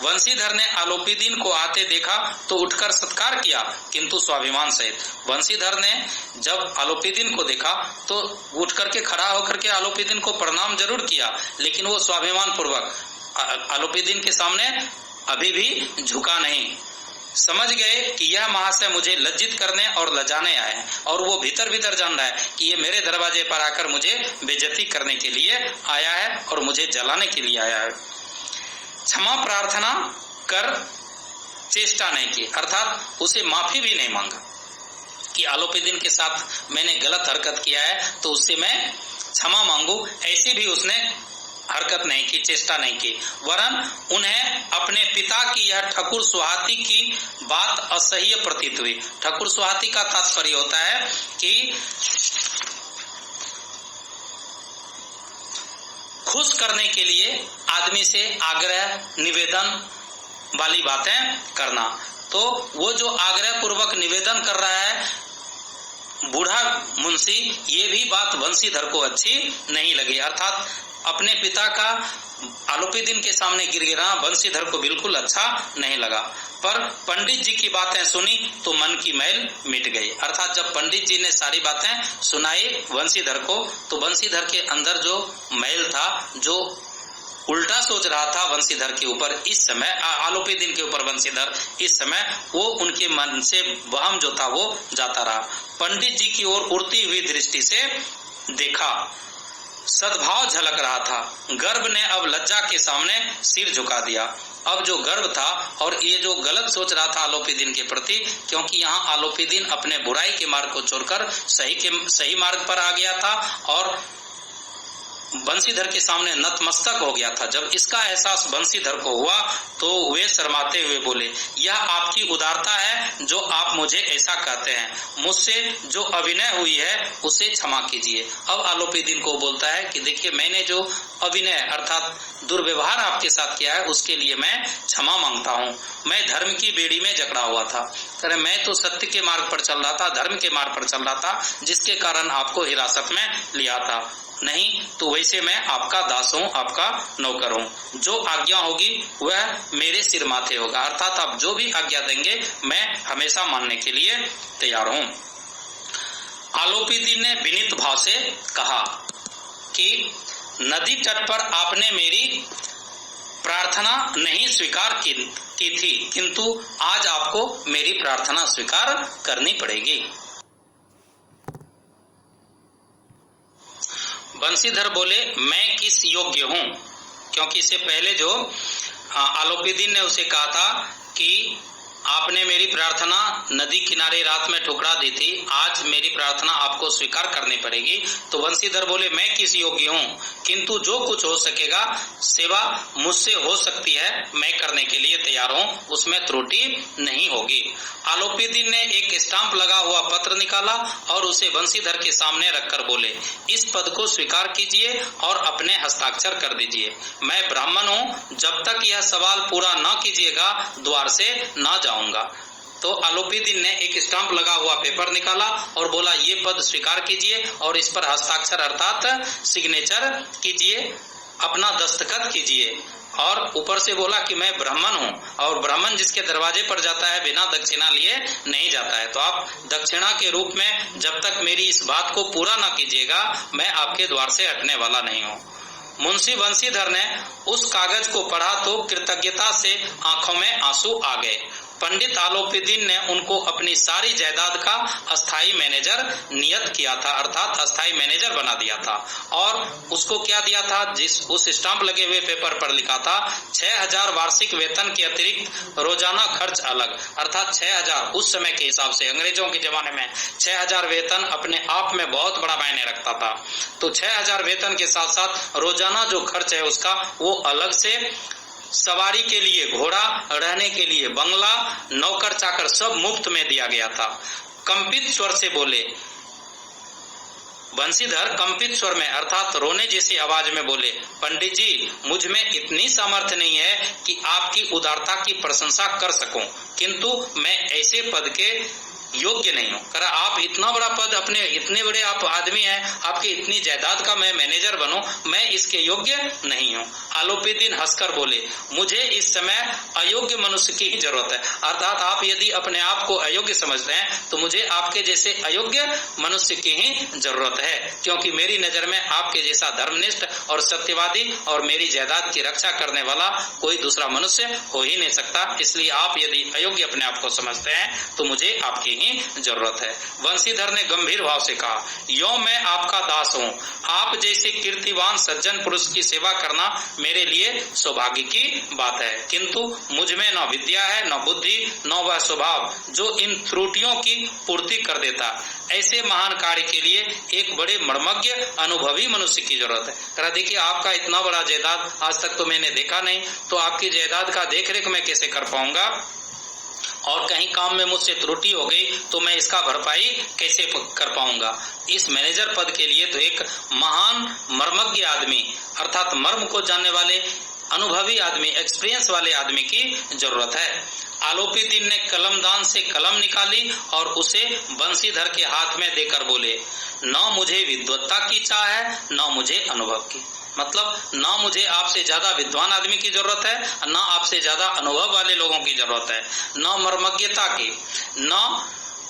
वंशीधर ने आलोपीदीन को आते देखा तो उठकर सत्कार किया, किंतु स्वाभिमान सहित। वंशीधर ने जब आलोपीदीन को देखा तो उठ करके खड़ा होकर के आलोपीदीन को प्रणाम जरूर किया, लेकिन वो स्वाभिमान पूर्वक आलोपीदीन के सामने अभी भी झुका नहीं। समझ गए कि यह महाशय मुझे लज्जित करने और लजाने आए हैं, और वो भीतर भीतर जान रहा है कि ये मेरे दरवाजे पर आकर मुझे बेइज्जती करने के लिए आया है और मुझे जलाने के लिए आया है। क्षमा प्रार्थना कर चेष्टा नहीं की, अर्थात उसे माफी भी नहीं मांगा कि आलोपीदीन के साथ मैंने गलत हरकत किया है तो उससे मैं क्षमा मांगू, ऐसी भी उसने हरकत नहीं की, चेष्टा नहीं की। वरन उन्हें अपने पिता की यह ठकुर सुहाती की बात असह्य प्रतीत हुई। ठकुर सुहाती का तात्पर्य होता है कि खुश करने के लिए आदमी से आग्रह निवेदन वाली बातें करना। तो वो जो आग्रह पूर्वक निवेदन कर रहा है बूढ़ा मुंशी, ये भी बात बंशीधर को अच्छी नहीं लगी, अर्थात अपने पिता का आलोपीदीन के सामने गिरगिराना बंशीधर को बिल्कुल अच्छा नहीं लगा। पर पंडित जी की बातें सुनी तो मन की मैल मिट गई, अर्थात जब पंडित जी ने सारी बातें सुनाई बंशीधर को तो बंशीधर के अंदर जो मैल था, जो उल्टा सोच रहा था बंशीधर के ऊपर इस समय, आलोपीदीन के ऊपर बंशीधर इस समय वो उनके मन से वहम जो था वो जाता रहा। पंडित जी की ओर उड़ती हुई दृष्टि से देखा, सद्भाव झलक रहा था। गर्भ ने अब लज्जा के सामने सिर झुका दिया। अब जो गर्व था और ये जो गलत सोच रहा था आलोपीदीन के प्रति, क्योंकि यहाँ आलोपीदीन अपने बुराई के मार्ग को छोड़कर सही मार्ग पर आ गया था और बंशीधर के सामने नतमस्तक हो गया था। जब इसका एहसास बंशीधर को हुआ तो वे शर्माते हुए बोले, यह आपकी उदारता है जो आप मुझे ऐसा कहते हैं। मुझसे जो अभिनय हुई है उसे क्षमा कीजिए। अब आलोपीदीन को बोलता है कि देखिए, मैंने जो अभिनय अर्थात दुर्व्यवहार आपके साथ किया है उसके लिए मैं क्षमा मांगता हूँ। मैं धर्म की बेड़ी में जकड़ा हुआ था। अरे मैं तो सत्य के मार्ग पर चल रहा था, धर्म के मार्ग पर चल रहा था, जिसके कारण आपको हिरासत में लिया था। नहीं तो वैसे मैं आपका दास हूँ, आपका नौकर हूँ। जो आज्ञा होगी वह मेरे सिर माथे होगा। अर्थात आप जो भी आज्ञा देंगे मैं हमेशा मानने के लिए तैयार हूँ। आलोपीदीन ने विनीत भाव से कहा कि नदी तट पर आपने मेरी प्रार्थना नहीं स्वीकार की थी, किंतु आज आपको मेरी प्रार्थना स्वीकार करनी पड़ेगी। बंशीधर बोले, मैं किस योग्य हूँ? क्योंकि इससे पहले जो आलोपीदीन ने उसे कहा था कि आपने मेरी प्रार्थना नदी किनारे रात में ठुकरा दी थी, आज मेरी प्रार्थना आपको स्वीकार करनी पड़ेगी। तो बंशीधर बोले, मैं किस योग्य हूँ, किंतु जो कुछ हो सकेगा सेवा मुझसे हो सकती है, मैं करने के लिए तैयार हूँ, उसमें त्रुटि नहीं होगी। आलोपीदीन ने एक स्टाम्प लगा हुआ पत्र निकाला और उसे बंशीधर के सामने रखकर बोले, इस पद को स्वीकार कीजिए और अपने हस्ताक्षर कर दीजिए। मैं ब्राह्मण हूँ, जब तक यह सवाल पूरा न कीजिएगा द्वार से न जाऊंगा। तो आलोपीदीन ने एक स्टाम्प लगा हुआ पेपर निकाला और बोला, ये पद स्वीकार कीजिए और इस पर हस्ताक्षर अर्थात सिग्नेचर कीजिए, अपना दस्तखत कीजिए। और ऊपर से बोला कि मैं ब्राह्मण हूँ और ब्राह्मण जिसके दरवाजे पर जाता है बिना दक्षिणा लिए नहीं जाता है। तो आप दक्षिणा के रूप में जब तक मेरी इस बात को पूरा ना कीजिएगा मैं आपके द्वार से हटने वाला नहीं हूँ। मुंशी बंशीधर ने उस कागज को पढ़ा तो कृतज्ञता से आंखों में आंसू आ गए। पंडित आलोपीदीन ने उनको अपनी सारी जायदाद का अस्थाई मैनेजर नियत किया था, अर्थात अस्थाई मैनेजर बना दिया था। और उसको क्या दिया था, जिस उस स्टाम्प लगे हुए पेपर पर लिखा था 6000 वार्षिक वेतन के अतिरिक्त रोजाना खर्च अलग, अर्थात 6000 उस समय के हिसाब से, अंग्रेजों के जमाने में 6000 वेतन अपने आप में बहुत बड़ा मायने रखता था। तो 6000 वेतन के साथ साथ रोजाना जो खर्च है उसका वो अलग से, सवारी के लिए घोड़ा, रहने के लिए बंगला, नौकर चाकर सब मुफ्त में दिया गया था। कंपित स्वर से बोले बंशीधर, कंपित स्वर में अर्थात रोने जैसी आवाज में बोले, पंडित जी मुझ में इतनी सामर्थ्य नहीं है कि आपकी उदारता की प्रशंसा कर सकूं, किंतु मैं ऐसे पद के योग्य नहीं हूँ। कहा आप इतना बड़ा पद, अपने इतने बड़े आप आदमी हैं, आपकी इतनी जायदाद का मैं मैनेजर बनूं, मैं इसके योग्य नहीं हूँ। आलोपीदीन हंसकर बोले, मुझे इस समय अयोग्य मनुष्य की ही जरूरत है, अर्थात आप यदि अपने आप को अयोग्य समझते हैं तो मुझे आपके जैसे अयोग्य मनुष्य की ही जरूरत है, क्योंकि मेरी नजर में आपके जैसा धर्मनिष्ठ और सत्यवादी और मेरी जायदाद की रक्षा करने वाला कोई दूसरा मनुष्य हो ही नहीं सकता। इसलिए आप यदि अयोग्य अपने आप को समझते हैं तो मुझे आपकी ही जरूरत है। बंशीधर ने गंभीर भाव से कहा, यो मैं आपका दास हूँ, आप जैसे कीर्तिवान सज्जन पुरुष की सेवा करना मेरे लिए सौभाग्य की बात है, किंतु मुझ में न विद्या है, न बुद्धि, न वह स्वभाव जो इन त्रुटियों की पूर्ति कर देता। ऐसे महान कार्य के लिए एक बड़े मर्मज्ञ अनुभवी मनुष्य की जरूरत है। कहा देखिए आपका इतना बड़ा जायदाद आज तक तो मैंने देखा नहीं, तो आपकी जायदाद का देखरेख मैं कैसे कर पाऊंगा, और कहीं काम में मुझसे त्रुटि हो गई तो मैं इसका भरपाई कैसे कर पाऊंगा। इस मैनेजर पद के लिए तो एक महान मर्मज्ञ आदमी, अर्थात मर्म को जानने वाले अनुभवी आदमी, एक्सपीरियंस वाले आदमी की जरूरत है। आलोपीदीन ने कलमदान से कलम निकाली और उसे बंशीधर के हाथ में देकर बोले, न मुझे विद्वत्ता की चाह है, न मुझे अनुभव की। मतलब ना मुझे आपसे ज्यादा विद्वान आदमी की जरूरत है, ना आपसे ज्यादा अनुभव वाले लोगों की जरूरत है, न मर्मज्ञता की, न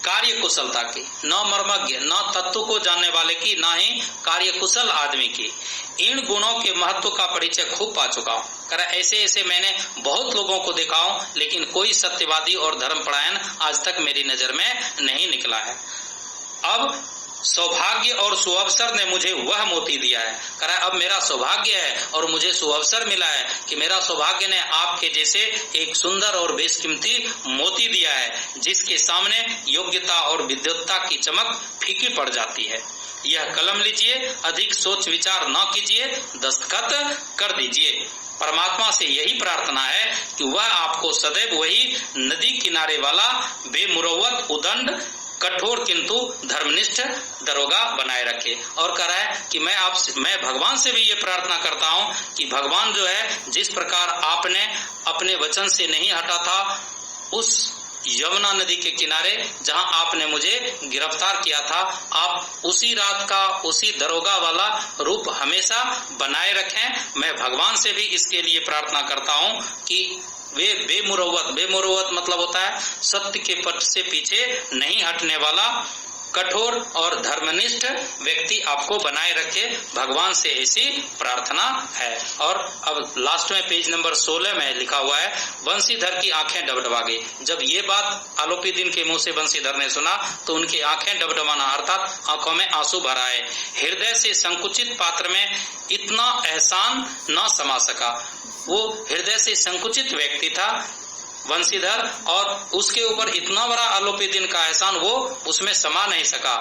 कार्य कुशलता की, न मर्मज्ञ, न तत्व को जानने वाले की, न ही कार्य कुशल आदमी की। इन गुणों के महत्व का परिचय खूब पा चुका हूँ। कर ऐसे ऐसे मैंने बहुत लोगों को देखा हूँ, लेकिन कोई सत्यवादी और धर्मपरायण आज तक मेरी नजर में नहीं निकला है। अब सौभाग्य और सुअवसर ने मुझे वह मोती दिया है। कह अब मेरा सौभाग्य है और मुझे सुअवसर मिला है कि मेरा सौभाग्य ने आपके जैसे एक सुंदर और बेशकीमती मोती दिया है, जिसके सामने योग्यता और विद्वत्ता की चमक फीकी पड़ जाती है। यह कलम लीजिए, अधिक सोच विचार न कीजिए, दस्तखत कर दीजिए। परमात्मा से यही प्रार्थना है कि वह आपको सदैव वही नदी किनारे वाला बेमुरव्वत, उदंड, कठोर किंतु धर्मनिष्ठ दरोगा बनाए रखे। और कह रहा है कि मैं भगवान से भी ये प्रार्थना करता हूँ कि भगवान जो है, जिस प्रकार आपने अपने वचन से नहीं हटा था उस यमुना नदी के किनारे जहां आपने मुझे गिरफ्तार किया था, आप उसी रात का उसी दरोगा वाला रूप हमेशा बनाए रखें। मैं भगवान से भी इसके लिए प्रार्थना करता हूं कि वे बेमुरव्वत मतलब होता है सत्य के पथ से पीछे नहीं हटने वाला, कठोर और धर्मनिष्ठ व्यक्ति आपको बनाए रखे। भगवान से ऐसी प्रार्थना है। और अब लास्ट में पेज नंबर 16 में लिखा हुआ है, बंशीधर की आंखें डबडबा गई। जब ये बात आलोपीदीन के मुंह से बंशीधर ने सुना तो उनकी आंखें डबडबाना अर्थात आंखों में आंसू भर आए। हृदय से संकुचित पात्र में इतना एहसान न समा सका। वो हृदय से संकुचित व्यक्ति था बंशीधर, और उसके ऊपर इतना बड़ा आलोपीदीन का एहसान वो उसमें समा नहीं सका।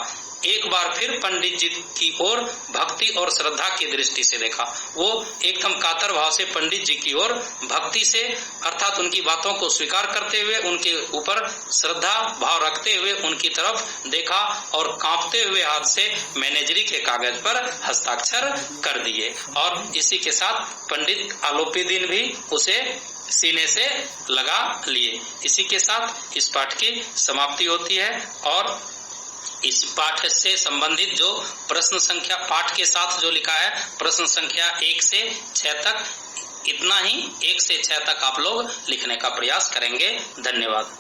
एक बार फिर पंडित जी की ओर भक्ति और श्रद्धा की दृष्टि से देखा। वो एकदम कातर भाव से पंडित जी की ओर भक्ति से अर्थात उनकी बातों को स्वीकार करते हुए, उनके ऊपर श्रद्धा भाव रखते हुए उनकी तरफ देखा और कांपते हुए हाथ से मैनेजरी के कागज पर हस्ताक्षर कर दिए। और इसी के साथ पंडित आलोपीदीन भी उसे सीने से लगा लिए। इसी के साथ इस पाठ की समाप्ति होती है। और इस पाठ से संबंधित जो प्रश्न संख्या पाठ के साथ जो लिखा है, प्रश्न संख्या 1 से 6 तक, इतना ही 1 से 6 तक आप लोग लिखने का प्रयास करेंगे। धन्यवाद।